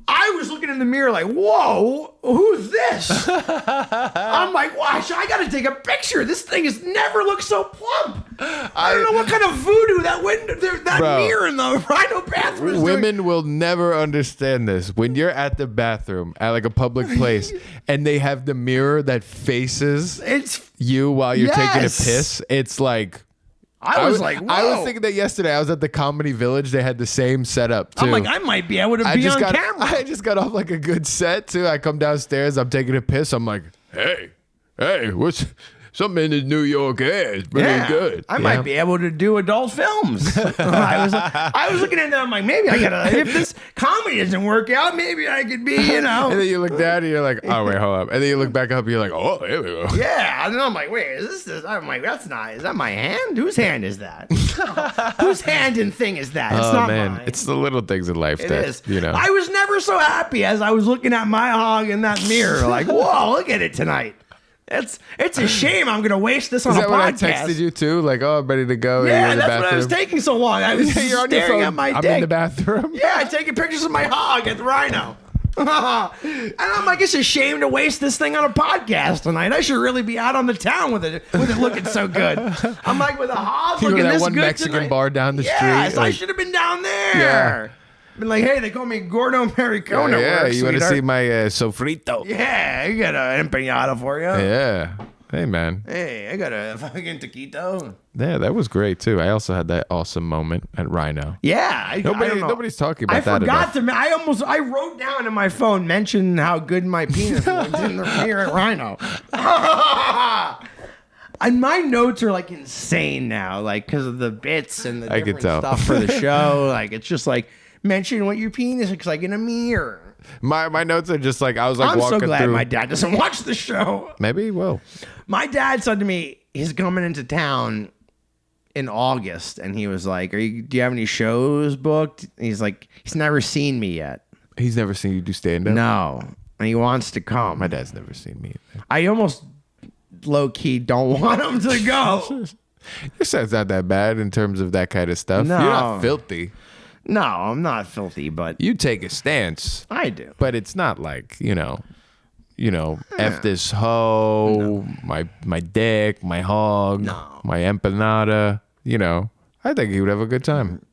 I was looking in the mirror like, whoa, who's this? I'm like, watch, I got to take a picture. This thing has never looked so plump. I don't know what kind of voodoo that mirror in the Rhino bathroom is Women doing. will never understand this. When you're at the bathroom at like a public place and they have the mirror that faces you while you're taking a piss, it's like... I was like, whoa. I was thinking that yesterday. I was at the Comedy Village. They had the same setup, too. I'm like, I might be able to be on camera. I just got off like a good set, too. I come downstairs. I'm taking a piss. I'm like, hey, what's something in the New York air is pretty good. I might be able to do adult films. I was looking at that. I'm like, maybe I gotta. If this comedy doesn't work out, maybe I could be, And then you look down and you're like, oh wait, hold up. And then you look back up and you're like, oh, here we go. Yeah. And then I'm like, wait, is this? I'm like, that's not. Is that my hand? Whose hand is that? Whose hand and thing is that? It's not mine. It's the little things in life that is. you know. I was never so happy as I was looking at my hog in that mirror. Like, whoa, look at it tonight. It's a shame I'm gonna waste this on a podcast. Is that what I texted you too? Like, oh, I'm ready to go. Yeah, that's what I was taking so long. I was you're on your staring phone. at my dick. I'm in the bathroom. Yeah, taking pictures of my hog at the Rhino. And I'm like, it's a shame to waste this thing on a podcast tonight. I should really be out on the town with it looking so good. I'm like, with a hog looking this one good Mexican tonight. bar down the street. Yes, like, I should have been down there. Yeah. Been like, hey, they call me Gordo Maricona. Yeah, you want to see my sofrito? Yeah, you got an empanada for you. Yeah. Hey, man. Hey, I got a fucking taquito. Yeah, that was great, too. I also had that awesome moment at Rhino. Yeah. Nobody's talking about that enough. I wrote down in my phone, mention how good my penis was in the mirror at Rhino. And my notes are like insane now, like because of the bits and the different stuff for the show. Like it's just like mention what your penis looks like in a mirror. My notes are just like I was like I'm walking so glad through. my dad doesn't watch the show. Maybe he will. My dad said to me he's coming into town in August, and he was like, do you have any shows booked? And he's like, he's never seen me yet. He's never seen you do stand up? No, and he wants to come. My dad's never seen me either. I almost low-key don't want him to go. Your set's not that bad in terms of that kind of stuff. No. You're not filthy. No, I'm not filthy, but You take a stance. I do. But it's not like, F this hoe, my dick, my hog, my empanada, I think he would have a good time.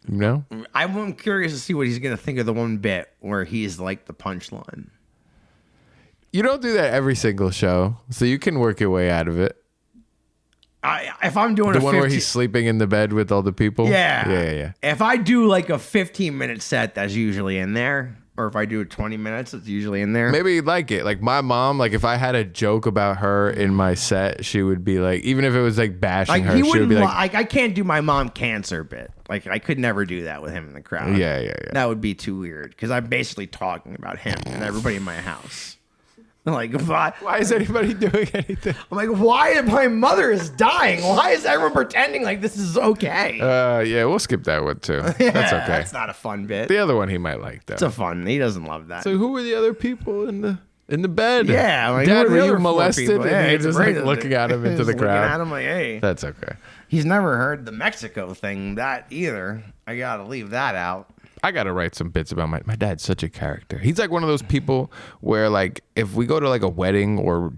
I'm curious to see what he's going to think of the one bit where he's like the punchline. You don't do that every single show, so you can work your way out of it. If I'm doing the one where he's sleeping in the bed with all the people? Yeah. If I do like a 15-minute set, that's usually in there. Or if I do 20 minutes, it's usually in there. Maybe you'd like it. Like my mom, like if I had a joke about her in my set, she would be like, even if it was like bashing her, she would be like, I can't do my mom cancer bit. Like I could never do that with him in the crowd. Yeah. That would be too weird because I'm basically talking about him and everybody in my house. Like, why is anybody doing anything? I'm like, why my mother is dying? Why is everyone pretending like this is okay? Yeah, we'll skip that one too. That's okay. That's not a fun bit. The other one he might like though. It's a fun. He doesn't love that. So who were the other people in the bed? Yeah, like, Dad, who were the you other four molested? people? Yeah, And you're it's just like right. looking at him into Just the looking crowd. at him like, hey. That's okay. He's never heard the Mexico thing that either. I gotta leave that out. I gotta write some bits about my dad's such a character. He's like one of those people where like if we go to like a wedding or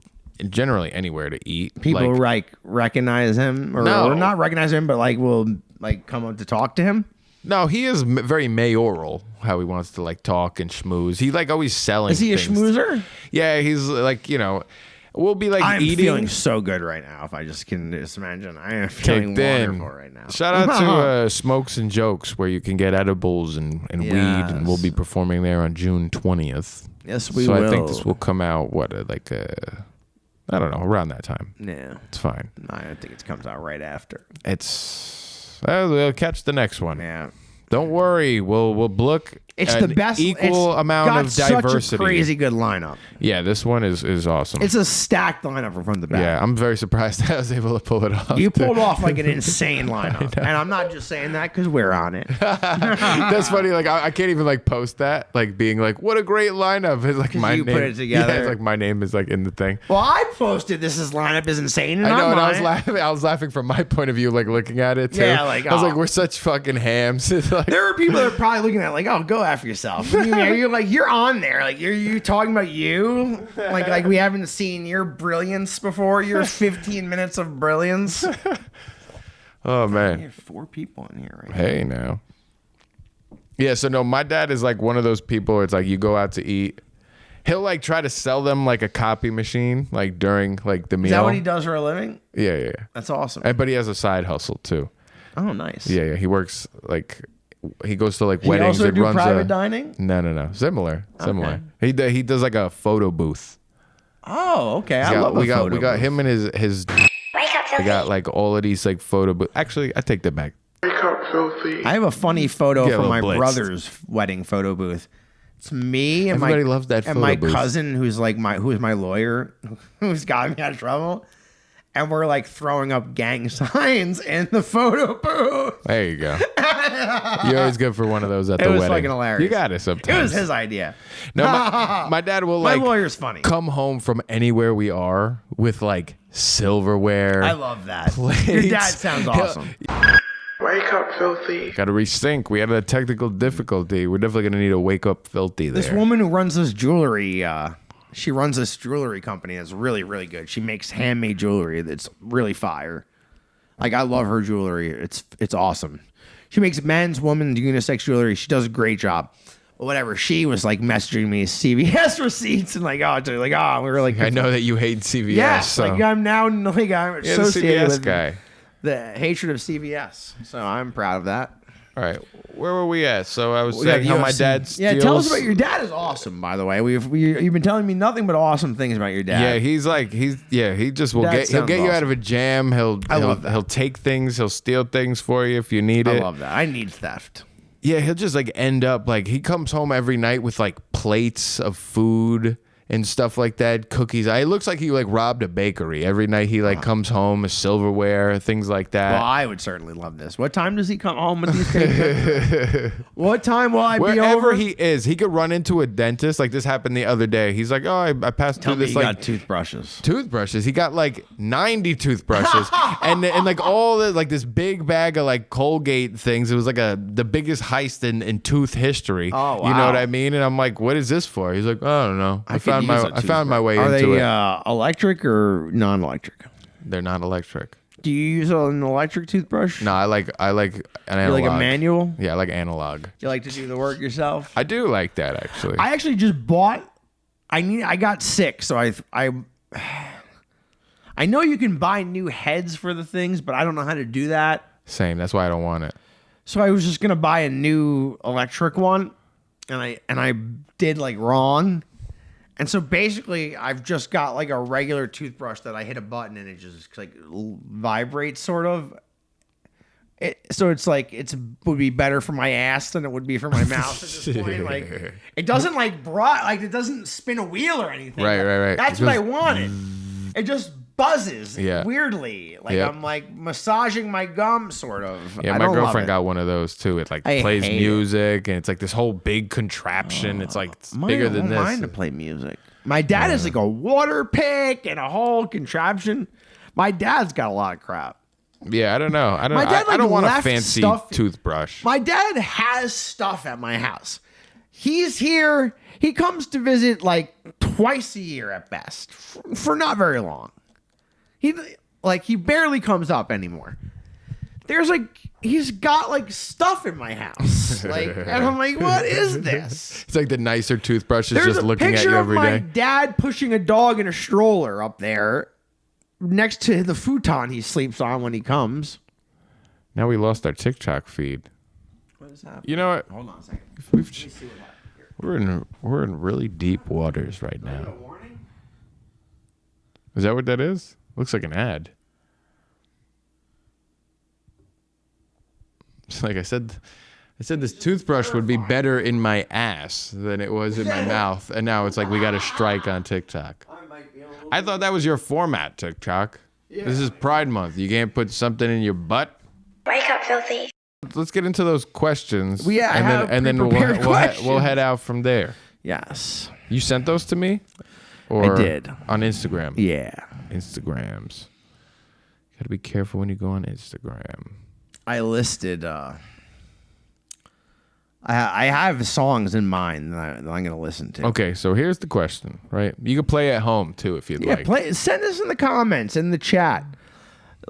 generally anywhere to eat, People like, recognize him or not recognize him, but like will like come up to talk to him. no, he is very mayoral. How he wants to like talk and schmooze. He like always selling. Is he a things. schmoozer? Yeah, he's like we'll be like I'm eating. feeling so good right now. If I just can just imagine, I am feeling Kicked in. wonderful right now. Shout out to Smokes and Jokes, where you can get edibles and weed, and we'll be performing there on June 20th. Yes, we so will. I think this will come out I don't know, around that time. Yeah, It's fine. I think it comes out right after. We'll catch the next one. Yeah, Don't worry, we'll look. it's the best. Equal It's amount got of diversity. Such a crazy good lineup. Yeah, this one is awesome. It's a stacked lineup from front to back. Yeah, I'm very surprised I was able to pull it off. You pulled off like an insane lineup, and I'm not just saying that because we're on it. That's funny. Like I can't even like post that. Like being like, what a great lineup. It's like my you name. put it together. Yeah, it's like my name is like in the thing. Well, I posted this lineup is insane, and I know, I'm and on I was it. laughing. I was laughing from my point of view, like looking at it too. Yeah, like, I was like, oh. we're such fucking hams. It's like, There are people that are probably looking at it like, oh, go after yourself. You're like, you're on there. Like, you talking about you? Like we haven't seen your brilliance before. Your 15 minutes of brilliance. oh You man. have 4 people in here right now. Hey now. Yeah. So no, my dad is like one of those people. Where it's like you go out to eat. He'll like try to sell them like a copy machine, like during like the meal. Is that what he does for a living? Yeah. That's awesome. But he has a side hustle too. Oh, nice. Yeah. He works like he goes to like He weddings. also and do runs private dining? No. Similar. He does like a photo booth. Oh, okay. I love a we photo got booth. him and his. Wake up, I filthy. got like all of these like photo booth. Actually, I take that back. I have a funny photo Get a from my little blitzed. brother's wedding photo booth. It's me and Everybody my loves that and photo my booth. cousin who's my lawyer who's got me out of trouble. And we're like throwing up gang signs in the photo booth. There you go. You're always good for one of those at the It was wedding. fucking hilarious. You got it sometimes. It was his idea. No, my dad will My like lawyer's funny. come home from anywhere we are with like silverware. I love that. plates. Your dad sounds awesome. Wake up, filthy. Got to resync. We had a technical difficulty. We're definitely gonna need to wake up filthy there. This woman who runs this jewelry, she runs this jewelry company that's really, really good. She makes handmade jewelry that's really fire. Like, I love her jewelry. It's awesome. She makes men's, women's, unisex jewelry. She does a great job. But whatever. She was like messaging me CVS receipts and like, we were like, I know that you hate CVS. yes, so. like I'm now like I'm You're the associated CVS with guy. the hatred of CVS. So I'm proud of that. All right, where were we at? So I was saying how my dad steals. Yeah, tell us about your dad. Is awesome, by the way. You've been telling me nothing but awesome things about your dad. Yeah, he just will That he'll sounds get you out awesome. of a jam. I love that. He'll take things, he'll steal things for you if you need I it. love that. I need theft. Yeah, he'll just like end up like he comes home every night with like plates of food and stuff like that, cookies. It looks like he like robbed a bakery. Every night he like comes home with silverware, things like that. Well, I would certainly love this. What time does he come home with these things? What time will I be Wherever over? he is, he could run into a dentist. Like this happened the other day. He's like, oh, I passed Tell through me this you like got toothbrushes. toothbrushes. He got like 90 toothbrushes and like all the like this big bag of like Colgate things. It was like the biggest heist in tooth history. Oh, You know wow. what I mean? And I'm like, what is this for? He's like, I don't know. I could found use a I found my way Are into they it. electric or non-electric? They're not electric. Do you use an electric toothbrush? No, I like an You analog. like a manual? Yeah, I like analog. You like to do the work yourself? I do like that actually. I actually just bought. I got sick, so I know you can buy new heads for the things, but I don't know how to do that. Same. That's why I don't want it. So I was just gonna buy a new electric one, and I did like wrong. And so basically, I've just got like a regular toothbrush that I hit a button and it just like vibrates sort of. So it's like would be better for my ass than it would be for my mouth at this point. Like it doesn't it doesn't spin a wheel or anything. Right. That's what I wanted. It just buzzes weirdly. Like I'm like massaging my gum, sort of. Yeah, my girlfriend got one of those too. It like plays music and it's like this whole big contraption. It's like bigger than this. Mine to play music. My dad is like a water pick and a whole contraption. My dad's got a lot of crap. Yeah, I don't know. I don't want a fancy toothbrush. My dad has stuff at my house. He's here. He comes to visit like twice a year at best for not very long. He barely comes up anymore. He's got like stuff in my house. And I'm like, what is this? It's like the nicer toothbrush is just looking at you every day. There's a picture of my dad pushing a dog in a stroller up there next to the futon he sleeps on when he comes. Now we lost our TikTok feed. What is happening? You know what? Hold on a second. Let me see what happened here. We're in really deep waters right now. A warning? Is that what that is? Looks like an ad. It's like I said this toothbrush would be better in my ass than it was in my mouth, and now it's like we got a strike on TikTok. I thought that was your format, TikTok. Yeah. This is Pride Month. You can't put something in your butt. Wake up, filthy. Let's get into those questions. And then we'll head out from there. Yes. You sent those to me? Or I did. On Instagram? Yeah. Instagrams. Gotta be careful when you go on Instagram. I listed I have songs in mind that I'm going to listen to. Okay, so here's the question, right? You can play at home too if you'd like. Yeah, send us in the comments, in the chat.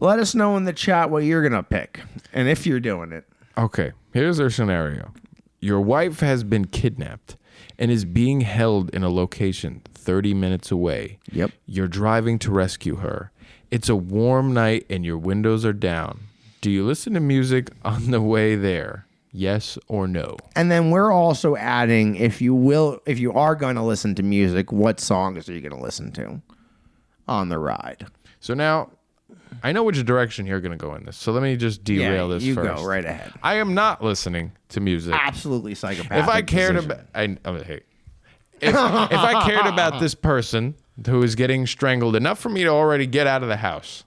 Let us know in the chat what you're going to pick and if you're doing it. Okay, here's our scenario. Your wife has been kidnapped and is being held in a location 30 minutes away. Yep. You're driving to rescue her. It's a warm night and your windows are down. Do you listen to music on the way there? Yes or no? And then we're also adding, if you are going to listen to music, what songs are you going to listen to on the ride? So now, I know which direction you're going to go in this. So let me just derail this you first. You go right ahead. I am not listening to music. Absolutely psychopathic. If I cared about, if I cared about this person who is getting strangled enough for me to already get out of the house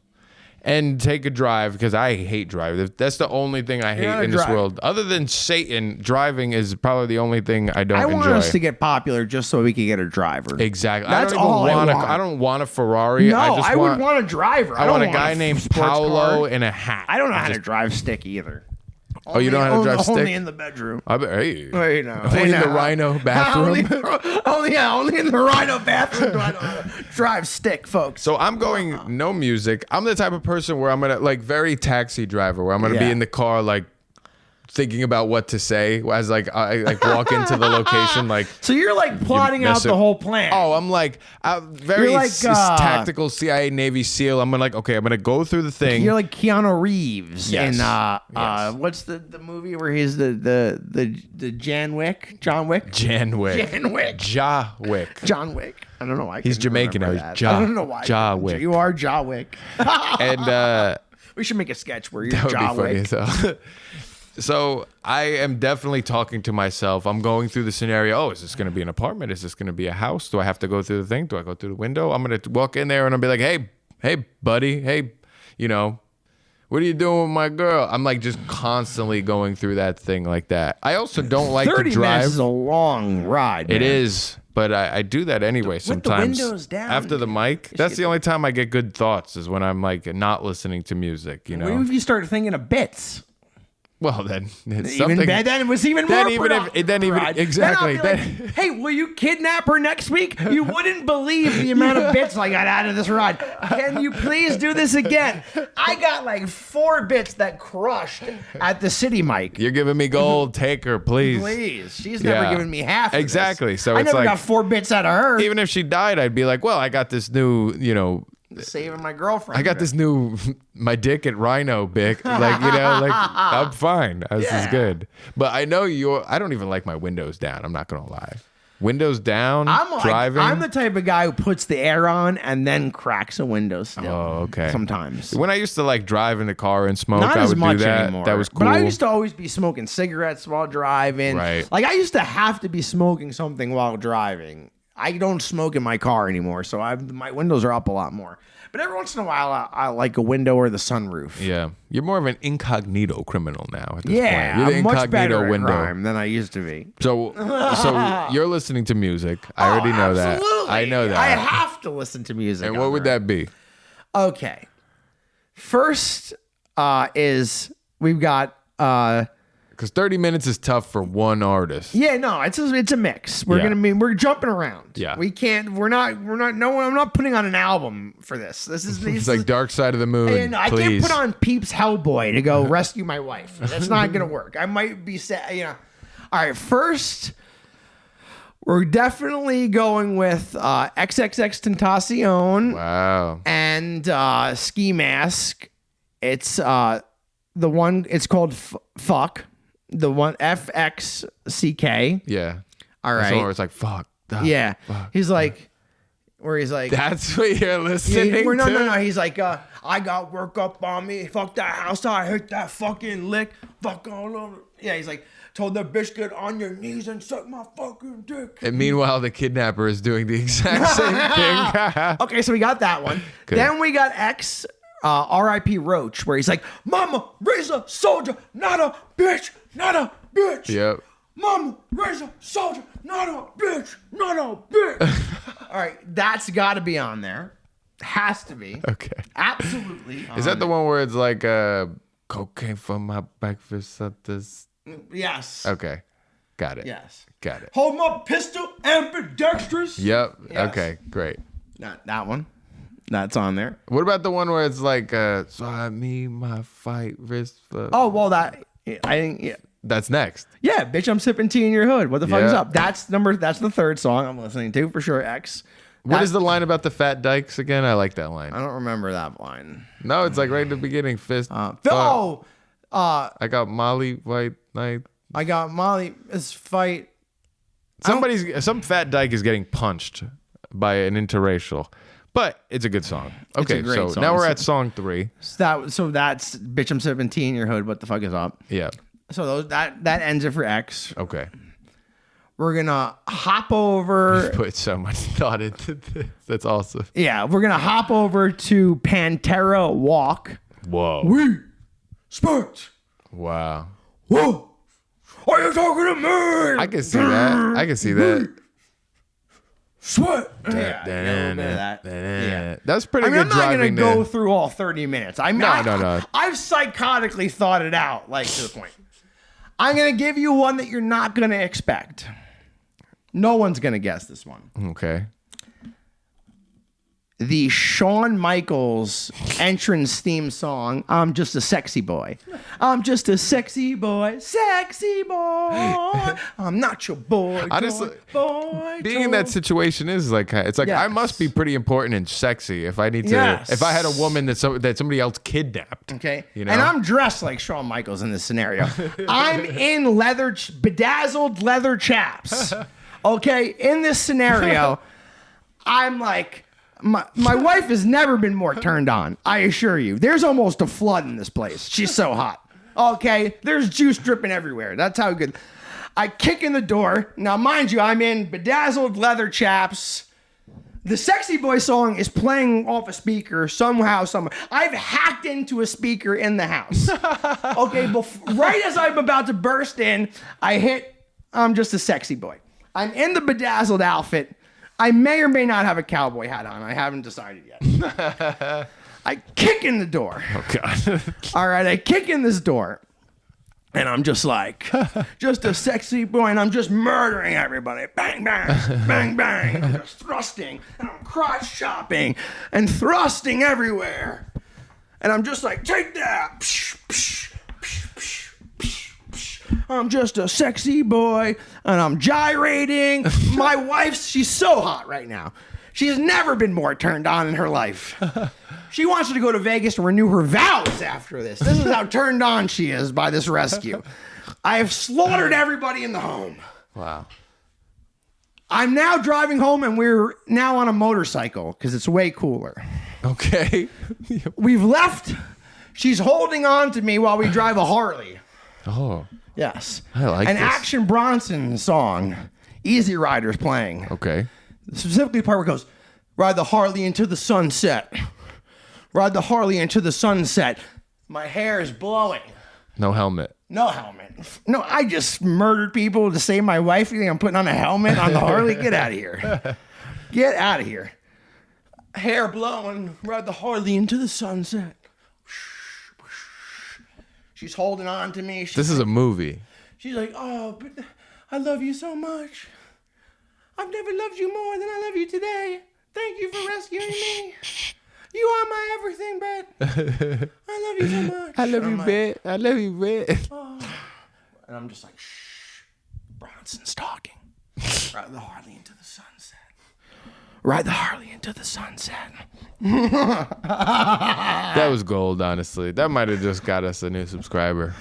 and take a drive, because I hate driving. That's the only thing I hate in this world. Other than Satan, driving is probably the only thing I don't enjoy. I want us to get popular just so we can get a driver. Exactly. That's all I want. I don't want a Ferrari. No, I would want a driver. I want a guy named Paolo in a hat. I don't know how to drive stick either. Oh, you don't know how to drive stick? Only in the bedroom. Hey. Only in the Rhino bathroom? only in the Rhino bathroom do I know how to drive stick, folks. So I'm going no music. I'm the type of person where I'm going to, like, very taxi driver, where I'm going to be in the car, like, thinking about what to say as I walk into the location. Like, so you're like plotting out the whole plan. Oh, I'm like very tactical CIA Navy SEAL. I'm gonna go through the thing. You're like Keanu Reeves in what's the movie where he's the John Wick? John Wick. I don't know why. He's Jamaican now. I don't know why. Ja Wick. You are Ja Wick. And we should make a sketch where you're Ja Wick. So I am definitely talking to myself. I'm going through the scenario. Oh, is this going to be an apartment? Is this going to be a house? Do I have to go through the thing? Do I go through the window? I'm going to walk in there and I'll be like, hey, buddy. Hey, what are you doing with my girl? I'm like just constantly going through that thing like that. I also don't like to drive. 30 minutes is a long ride, man. It is, but I do that anyway sometimes. With the windows down. After the mic. That's the only time I get good thoughts is when I'm like not listening to music, What if you start thinking of bits? Well, then it's even something. Then it was even more. Exactly. Then hey, will you kidnap her next week? You wouldn't believe the amount of bits I got out of this ride. Can you please do this again? I got like 4 bits that crushed at the city mic. You're giving me gold. Take her, please. Please. She's never given me half. Of exactly. This. So I it's never like, got 4 bits out of her. Even if she died, I'd be like, well, I got this new, saving my girlfriend. I got this new, my dick at Rhino, Bic. I'm fine. This is good. But I know I don't even like my windows down. I'm not going to lie. Windows down, driving. I'm the type of guy who puts the air on and then cracks a window still. Oh, okay. Sometimes. When I used to like drive in the car and smoke, Not I as would much do that. anymore. That was cool. But I used to always be smoking cigarettes while driving. Right. Like I used to have to be smoking something while driving. I don't smoke in my car anymore, so my windows are up a lot more. But every once in a while, I like a window or the sunroof. Yeah, you're more of an incognito criminal now. At this Yeah, point. You're the I'm much incognito better at window. crime than I used to be. So you're listening to music. I already know absolutely. that. I know that. I have to listen to music. And what would that be? Okay. First is we've got Because 30 minutes is tough for one artist. yeah, no, it's a mix. We're jumping around. Yeah. I'm not putting on an album for this. It's like Dark Side of the Moon. And I can't put on Peeps Hellboy to go rescue my wife. That's not gonna work. I might be sad, All right, first we're definitely going with XXX Tentacion. Wow. And Ski Mask. It's the one. It's called Fuck. The one FXCK. Yeah. All That's right. the one where it's like fuck. Yeah. Fuck. He's like, where he's like. That's what you're listening to. No. He's like, I got work up on me. Fuck that house. I hit that fucking lick. Fuck all over. Yeah. He's like, told the bitch get on your knees and suck my fucking dick. And meanwhile, the kidnapper is doing the exact same thing. Okay, so we got that one. Good. Then we got R.I.P. Roach, where he's like, Mama, raise a soldier, not a bitch, not a bitch. Yep. Mama, raise a soldier, not a bitch, not a bitch. All right, that's got to be on there. Has to be. Okay. Absolutely. Is that the one where it's like cocaine for my breakfast at this? Yes. Okay. Got it. Yes. Got it. Hold my pistol, ambidextrous. Yep. Yes. Okay. Great. Not that one. That's on there. What about the one where it's like, so I mean my fight wrist for... Oh, well, that, I think, yeah. That's next. Yeah, bitch, I'm sipping tea in your hood. What the fuck is Yeah. up? That's the third song I'm listening to for sure. X. What is the line about the fat dykes again? I like that line. I don't remember that line. No, it's like right in the beginning. Fist. I got Molly White Knight. I got Molly's fight. Some fat dyke is getting punched by an interracial, but it's a good song. Okay, a great so song. now we're at song 3. So that's bitch, I'm sipping tea in your hood. What the fuck is up? Yeah. So that ends it for X. Okay. We're gonna hop over. Put so much thought into this. That's awesome. Yeah, we're gonna hop over to Pantera Walk. Whoa. We spurt. Wow. Whoa. Are you talking to me? I can see that. I can see that. Sweat. Yeah, a little bit of that. Yeah. That's pretty I'm good not going to driving. go through all 30 minutes. No. I've psychotically thought it out, like to the point. I'm going to give you one that you're not going to expect. No one's going to guess this one. Okay. The Shawn Michaels entrance theme song, I'm Just a Sexy Boy. I'm just a sexy boy, sexy boy. I'm not your boy. Honestly, boy. being in that situation is like, it's like, I Yes. must be pretty important and sexy if I need to, Yes. if I had a woman that somebody else kidnapped. Okay. You know? And I'm dressed like Shawn Michaels in this scenario. I'm in bedazzled leather chaps. Okay. In this scenario, I'm like, my wife has never been more turned on. I assure you. There's almost a flood in this place. She's so hot. Okay. There's juice dripping everywhere. That's how good. I kick in the door. Now, mind you, I'm in bedazzled leather chaps. The Sexy Boy song is playing off a speaker somehow, somewhere. I've hacked into a speaker in the house. Okay, right as I'm about to burst in, I hit, I'm just a sexy boy. I'm in the bedazzled outfit. I may or may not have a cowboy hat on. I haven't decided yet. I kick in the door. Oh, God. All right, I kick in this door. And I'm just like, just a sexy boy, and I'm just murdering everybody. Bang, bang, bang, bang. I'm just thrusting, and I'm crotch chopping, and thrusting everywhere. And I'm just like, take that. Psh, psh, psh, psh, psh, psh. I'm just a sexy boy, and I'm gyrating. My wife, she's so hot right now. She's never been more turned on in her life. She wants to go to Vegas and renew her vows after this. This is how turned on she is by this rescue. I have slaughtered everybody in the home. Wow. I'm now driving home, and we're now on a motorcycle because it's way cooler. Okay. We've left. She's holding on to me while we drive a Harley. Oh. Yes. I like An this. Action Bronson song, Easy Rider's playing. Okay. Specifically the part where it goes, ride the Harley into the sunset. Ride the Harley into the sunset. My hair is blowing. No helmet. No helmet. No, I just murdered people to save my wife. You think I'm putting on a helmet on the Harley? Get out of here. Get out of here. Hair blowing. Ride the Harley into the sunset. She's holding on to me. This is a movie. She's like, oh, but I love you so much. I've never loved you more than I love you today. Thank you for rescuing me. You are my everything, Bet. I love you so much. I love you, Bet. I love you, Bet. Oh. And I'm just like, shh. Bronson's talking. Ride the Harley into the sunset. Ride the Harley into the sunset. That was gold, honestly. That might have just got us a new subscriber.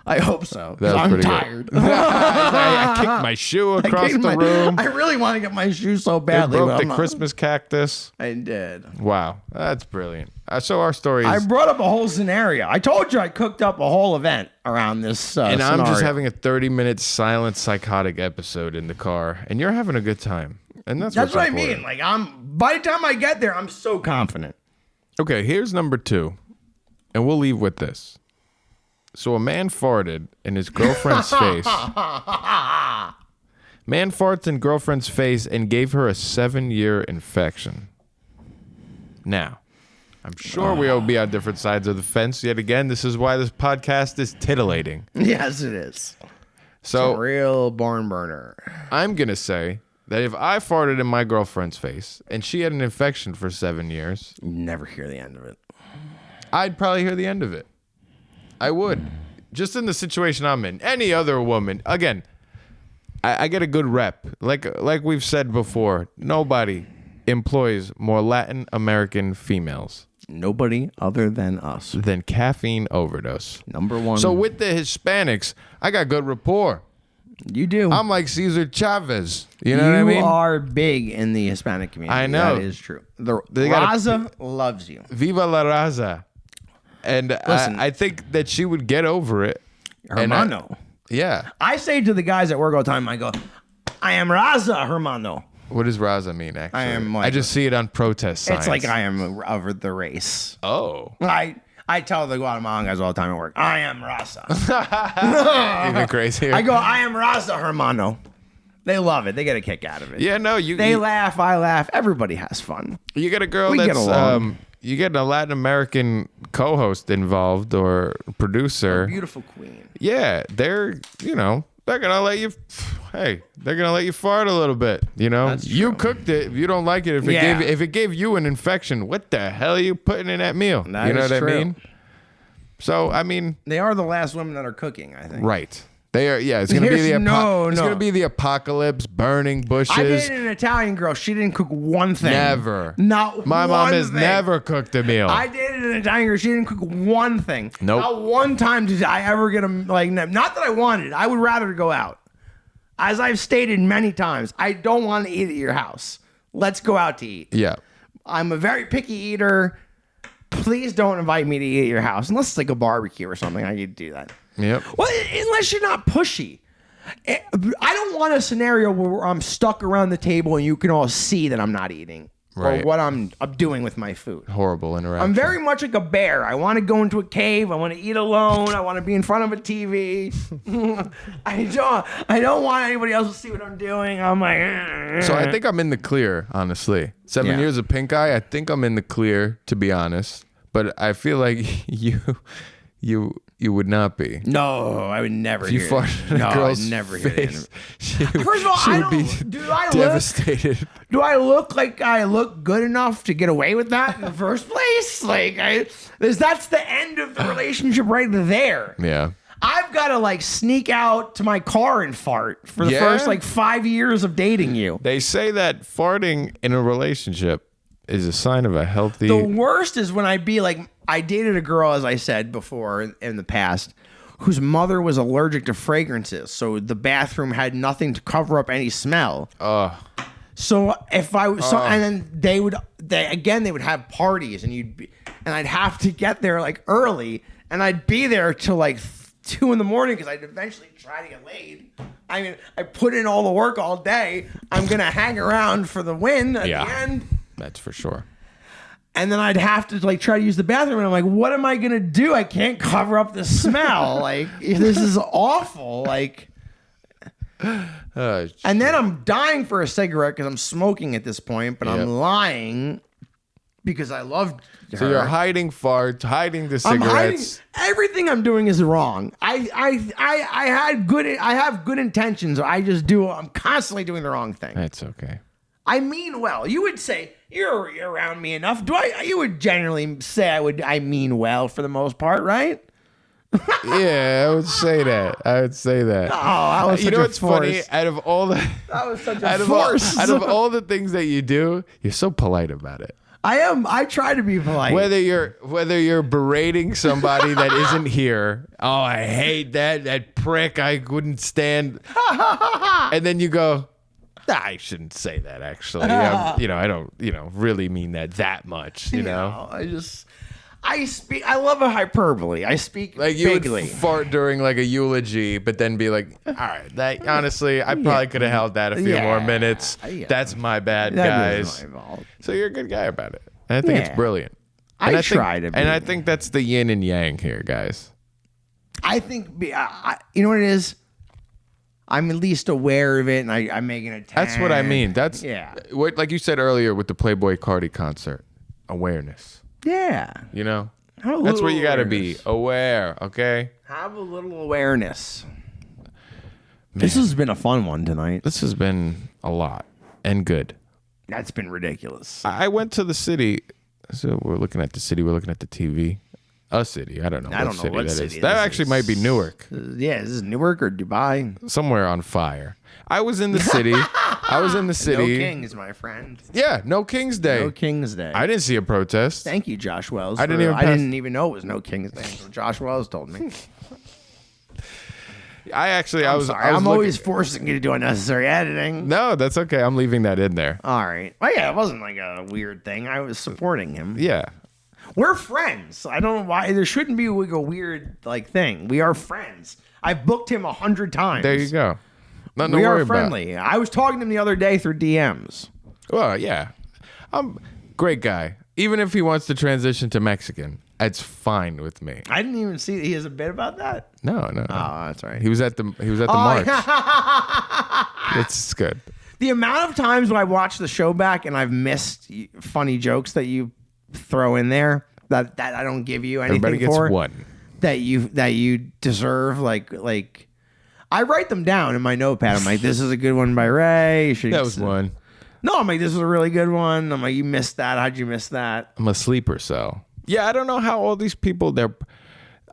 I hope so. That was I'm pretty tired. good. I kicked my shoe across the room. I really want to get my shoe so It badly. broke but the I'm not. Christmas cactus. I did. Wow, that's brilliant. So our stories, I brought up a whole scenario. I told you I cooked up a whole event around this and scenario. I'm just having a 30-minute silent psychotic episode in the car, and you're having a good time. And that's what I important. mean. Like by the time I get there, I'm so confident. Okay, here's number 2, and we'll leave with this. So a man farted in his girlfriend's face. Man farts in girlfriend's face and gave her a 7-year infection. Now, I'm sure we'll be on different sides of the fence yet again. This is why this podcast is titillating. Yes, it is. So It's a real barn burner. I'm going to say that if I farted in my girlfriend's face and she had an infection for 7 years, You never hear the end of it. I'd probably hear the end of it. I would. Just in the situation I'm in. Any other woman. Again, I get a good rep. Like we've said before, nobody employs more Latin American females Nobody other than us. than Caffeine Overdose. Number one. So with the Hispanics, I got good rapport. you do. I'm like Cesar Chavez. You know what I mean? You are big in the Hispanic community. I know. That is true. The They got a- Raza loves you. Viva la raza. And Listen. I think that she would get over it. And Hermano. Yeah. I say to the guys at work all the time, I go, I am Raza, hermano. What does raza mean, actually? I am like- I just see it on protest signs. It's like I am of the race. Oh. I tell the Guatemalan guys all the time at work, I am Raza. Even crazier. I go, I am Raza, hermano. They love it. They get a kick out of it. Yeah, no, They laugh, I laugh. Everybody has fun. you get a girl We get that's along. you get a Latin American co-host involved or producer. Beautiful queen. Yeah, they're gonna let you. Hey, they're gonna let you fart a little bit. You know, That's you true. cooked it. If you don't like it, Yeah. if it gave you an infection, what the hell are you putting in that meal? That you know is what true. I mean? So I mean, They are the last women that are cooking, I think. right? They are. Yeah, it's gonna be There's the no- it's no. gonna be the apocalypse, burning bushes. I dated an Italian girl. She didn't cook one thing. Never. Not My mom one has thing. never cooked a meal. I dated an Italian girl. She didn't cook one thing. Nope. Not one time did I ever get a not that I wanted. I would rather go out. As I've stated many times, I don't want to eat at your house. Let's go out to eat. yeah. I'm a very picky eater. Please don't invite me to eat at your house unless it's like a barbecue or something. I could do that. Yep. Well, unless you're not pushy. I don't want a scenario where I'm stuck around the table and you can all see that I'm not eating Right. or what I'm doing with my food. Horrible interaction. I'm very much like a bear. I want to go into a cave. I want to eat alone. I want to be in front of a TV. I don't want anybody else to see what I'm doing. I'm like, So I think I'm in the clear, honestly. 7 Yeah. years of pink eye, I think I'm in the clear, to be honest. But I feel like you would not be. no, I would never. If you hear farted it. in No, a girl's I'd never hear it. face, she First of all, she I would be don't. Do I look? devastated. Do I look like I look good enough to get away with that in the first place? Like, that's the end of the relationship right there. Yeah. I've got to like sneak out to my car and fart for the Yeah? first like 5 years of dating you. They say that farting in a relationship is a sign of a healthy... The worst is when I dated a girl, as I said before in the past, whose mother was allergic to fragrances, so the bathroom had nothing to cover up any smell. So if I was, and then they would have parties, and I'd have to get there like early, and I'd be there till like 2 a.m. because I'd eventually try to get laid. I mean, I put in all the work all day. I'm gonna hang around for the win at the end. That's for sure. And then I'd have to like try to use the bathroom, and I'm like, what am I gonna do? I can't cover up the smell. Like, this is awful. Like, and then I'm dying for a cigarette because I'm smoking at this point, but I'm lying because I love her. So you're hiding farts, hiding the cigarettes. Everything I'm doing is wrong. I have good intentions. I'm constantly doing the wrong thing. That's okay. I mean well. You would say you're around me enough. You would generally say I mean well for the most part, right? Yeah, I would say that. Oh, that was such what's funny? Out of all the that was such a force. Out of all the things that you do, you're so polite about it. I am. I try to be polite. Whether you're berating somebody that isn't here, I hate that prick. I wouldn't stand. And then you go, I shouldn't say that. Actually, I don't, really mean that much. You know, I love a hyperbole. I speak like you bigly. would fart during like a eulogy, but then be like, all right, that honestly, I probably could have held that a few more minutes. That's my bad, guys. So you're a good guy about it. And I think it's brilliant. And I try to be. And I think that's the yin and yang here, guys. I think, you know what it is? I'm at least aware of it, and I'm making an attempt. That's what I mean. That's what, like you said earlier with the Playboy Cardi concert, awareness. Yeah. You know? That's where you got to be aware, okay? Have a little awareness. Man. This has been a fun one tonight. This has been a lot and good. That's been ridiculous. I went to the city. So we're looking at the city. We're looking at the TV. A city. I don't know what city that is. That actually might be Newark. Yeah, is this Newark or Dubai? Somewhere on fire. I was in the city. No Kings, my friend. Yeah, no King's Day. No King's Day. I didn't see a protest. Thank you, Josh Wells. I didn't even know it was no King's Day until Josh Wells told me. I'm always forcing you to do unnecessary editing. No, that's okay. I'm leaving that in there. All right. Well, yeah, it wasn't like a weird thing. I was supporting him. Yeah. We're friends. I don't know why there shouldn't be like a weird thing. We are friends. I've booked him 100 times. There you go. Nothing we to worry are friendly. About. I was talking to him the other day through DMs. Well, yeah. Great guy. Even if he wants to transition to Mexican, it's fine with me. I didn't even see that he has a bit about that. No. Oh, that's right. He was at the march. It's good. The amount of times when I watch the show back and I've missed funny jokes that you throw in there that I don't give you anything Everybody gets for one that you deserve. Like I write them down in my notepad. I'm like, this is a good one by Ray. That was one. No, I'm like, this is a really good one. I'm like, you missed that. How'd you miss that? I'm a sleeper cell. Yeah, I don't know how all these people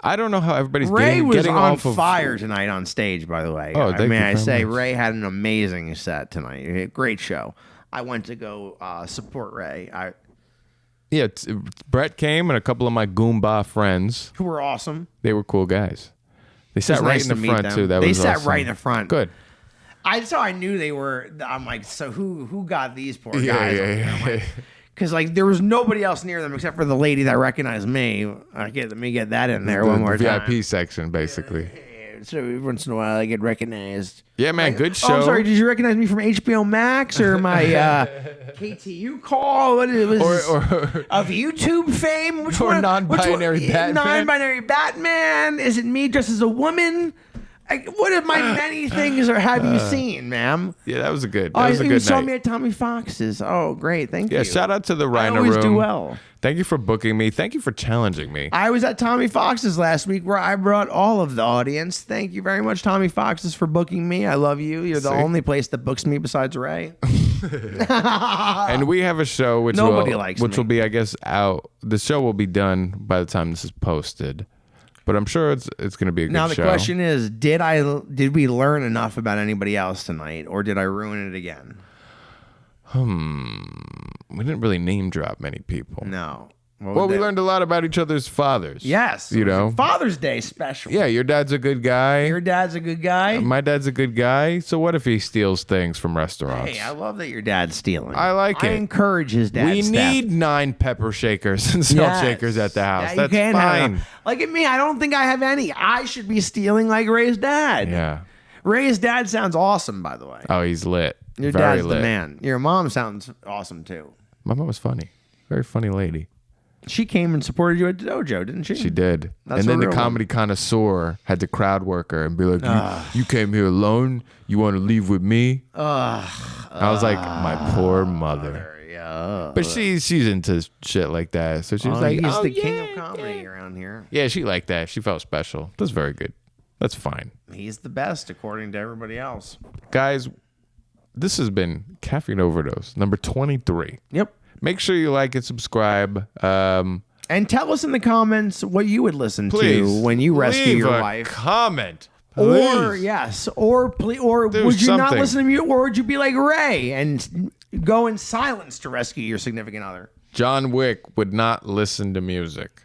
I don't know how everybody's Ray was getting on off of fire tonight on stage, by the way. Oh, I say Ray had an amazing set tonight. Great show. I went to go support Ray. Yeah, Brett came and a couple of my Goomba friends. Who were awesome. They were cool guys. They sat right in the front, too. They sat right in the front. Good. I knew they were. I'm like, so who got these poor guys? Yeah. Because there was nobody else near them except for the lady that recognized me. Let me get that in there one more time. VIP section, basically. So every once in a while I get recognized. Yeah, man, good show. Oh, I'm sorry. Did you recognize me from HBO Max or my KTU call? What was or of YouTube fame? Which one? Non-binary Batman. Non-binary Batman. Is it me dressed as a woman? What of my many things have you seen, ma'am? Yeah, that was a good. That was a good night. You saw me at Tommy Fox's. Oh, great, thank you. Yeah, shout out to the Rhino I always Room. do well. Thank you for booking me. Thank you for challenging me. I was at Tommy Fox's last week where I brought all of the audience. Thank you very much, Tommy Fox's, for booking me. I love you. You're the only place that books me besides Ray. And we have a show which will be, I guess, out. The show will be done by the time this is posted. But I'm sure it's going to be a good show. Now the question is, did we learn enough about anybody else tonight, or did I ruin it again? We didn't really name drop many people. No. Well, we learned a lot about each other's fathers. Yes. You know? Father's Day special. Yeah, your dad's a good guy. Your dad's a good guy. My dad's a good guy. So what if he steals things from restaurants? Hey, I love that your dad's stealing. I like it. I encourage his dad. We need 9 pepper shakers and salt shakers at the house. Yeah, That's fine. Like at me, I don't think I have any. I should be stealing like Ray's dad. Yeah. Ray's dad sounds awesome, by the way. Oh, he's lit. Your Very dad's lit. the man. Your mom sounds awesome too. My mom was funny. Very funny lady. She came and supported you at the dojo, didn't she? She did. That's and then a the real comedy connoisseur had to crowd work her and be like, you came here alone? You want to leave with me? I was like, my poor mother. Yeah. But she's into shit like that. So she was like, he's oh, the yeah, king of comedy around here. Yeah, she liked that. She felt special. That's very good. That's fine. He's the best, according to everybody else. Guys, this has been Caffeine Overdose, number 23. Yep. Make sure you like and subscribe. And tell us in the comments what you would listen Please to when you rescue leave your a wife. comment. Or Please. yes, or Do would you not something. listen to me, or would you be like Ray and go in silence to rescue your significant other? John Wick would not listen to music.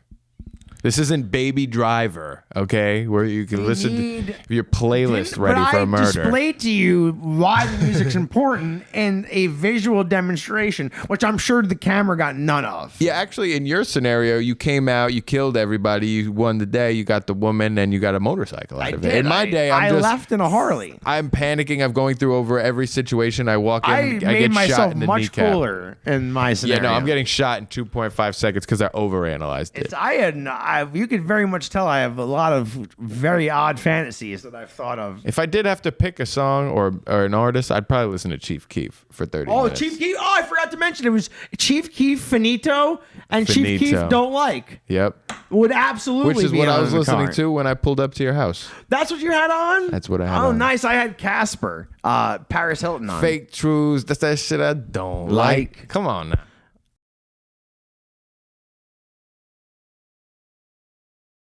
This isn't Baby Driver, okay? Where you can listen to your playlist ready for a murder. But I displayed to you why the music's important in a visual demonstration, which I'm sure the camera got none of. Yeah, actually, in your scenario, you came out, you killed everybody, you won the day, you got the woman, and you got a motorcycle out of it. In my day, I left in a Harley. I'm panicking. I'm going through over every situation. I walk in, I I made get shot myself in the much kneecap. cooler in my scenario. Yeah, no, I'm getting shot in 2.5 seconds because I overanalyzed it. You could very much tell I have a lot of very odd fantasies that I've thought of. If I did have to pick a song or an artist, I'd probably listen to Chief Keef for 30 minutes. Chief Keef. Oh, I forgot to mention it was Chief Keef Finito and Chief Finito. Keef Don't Like. Yep. Would absolutely Which is be what on I was the listening card. to when I pulled up to your house. That's what you had on? That's what I had Oh, on. nice. I had Casper, Paris Hilton on. Fake truths. That's that shit I don't Like. Come on now.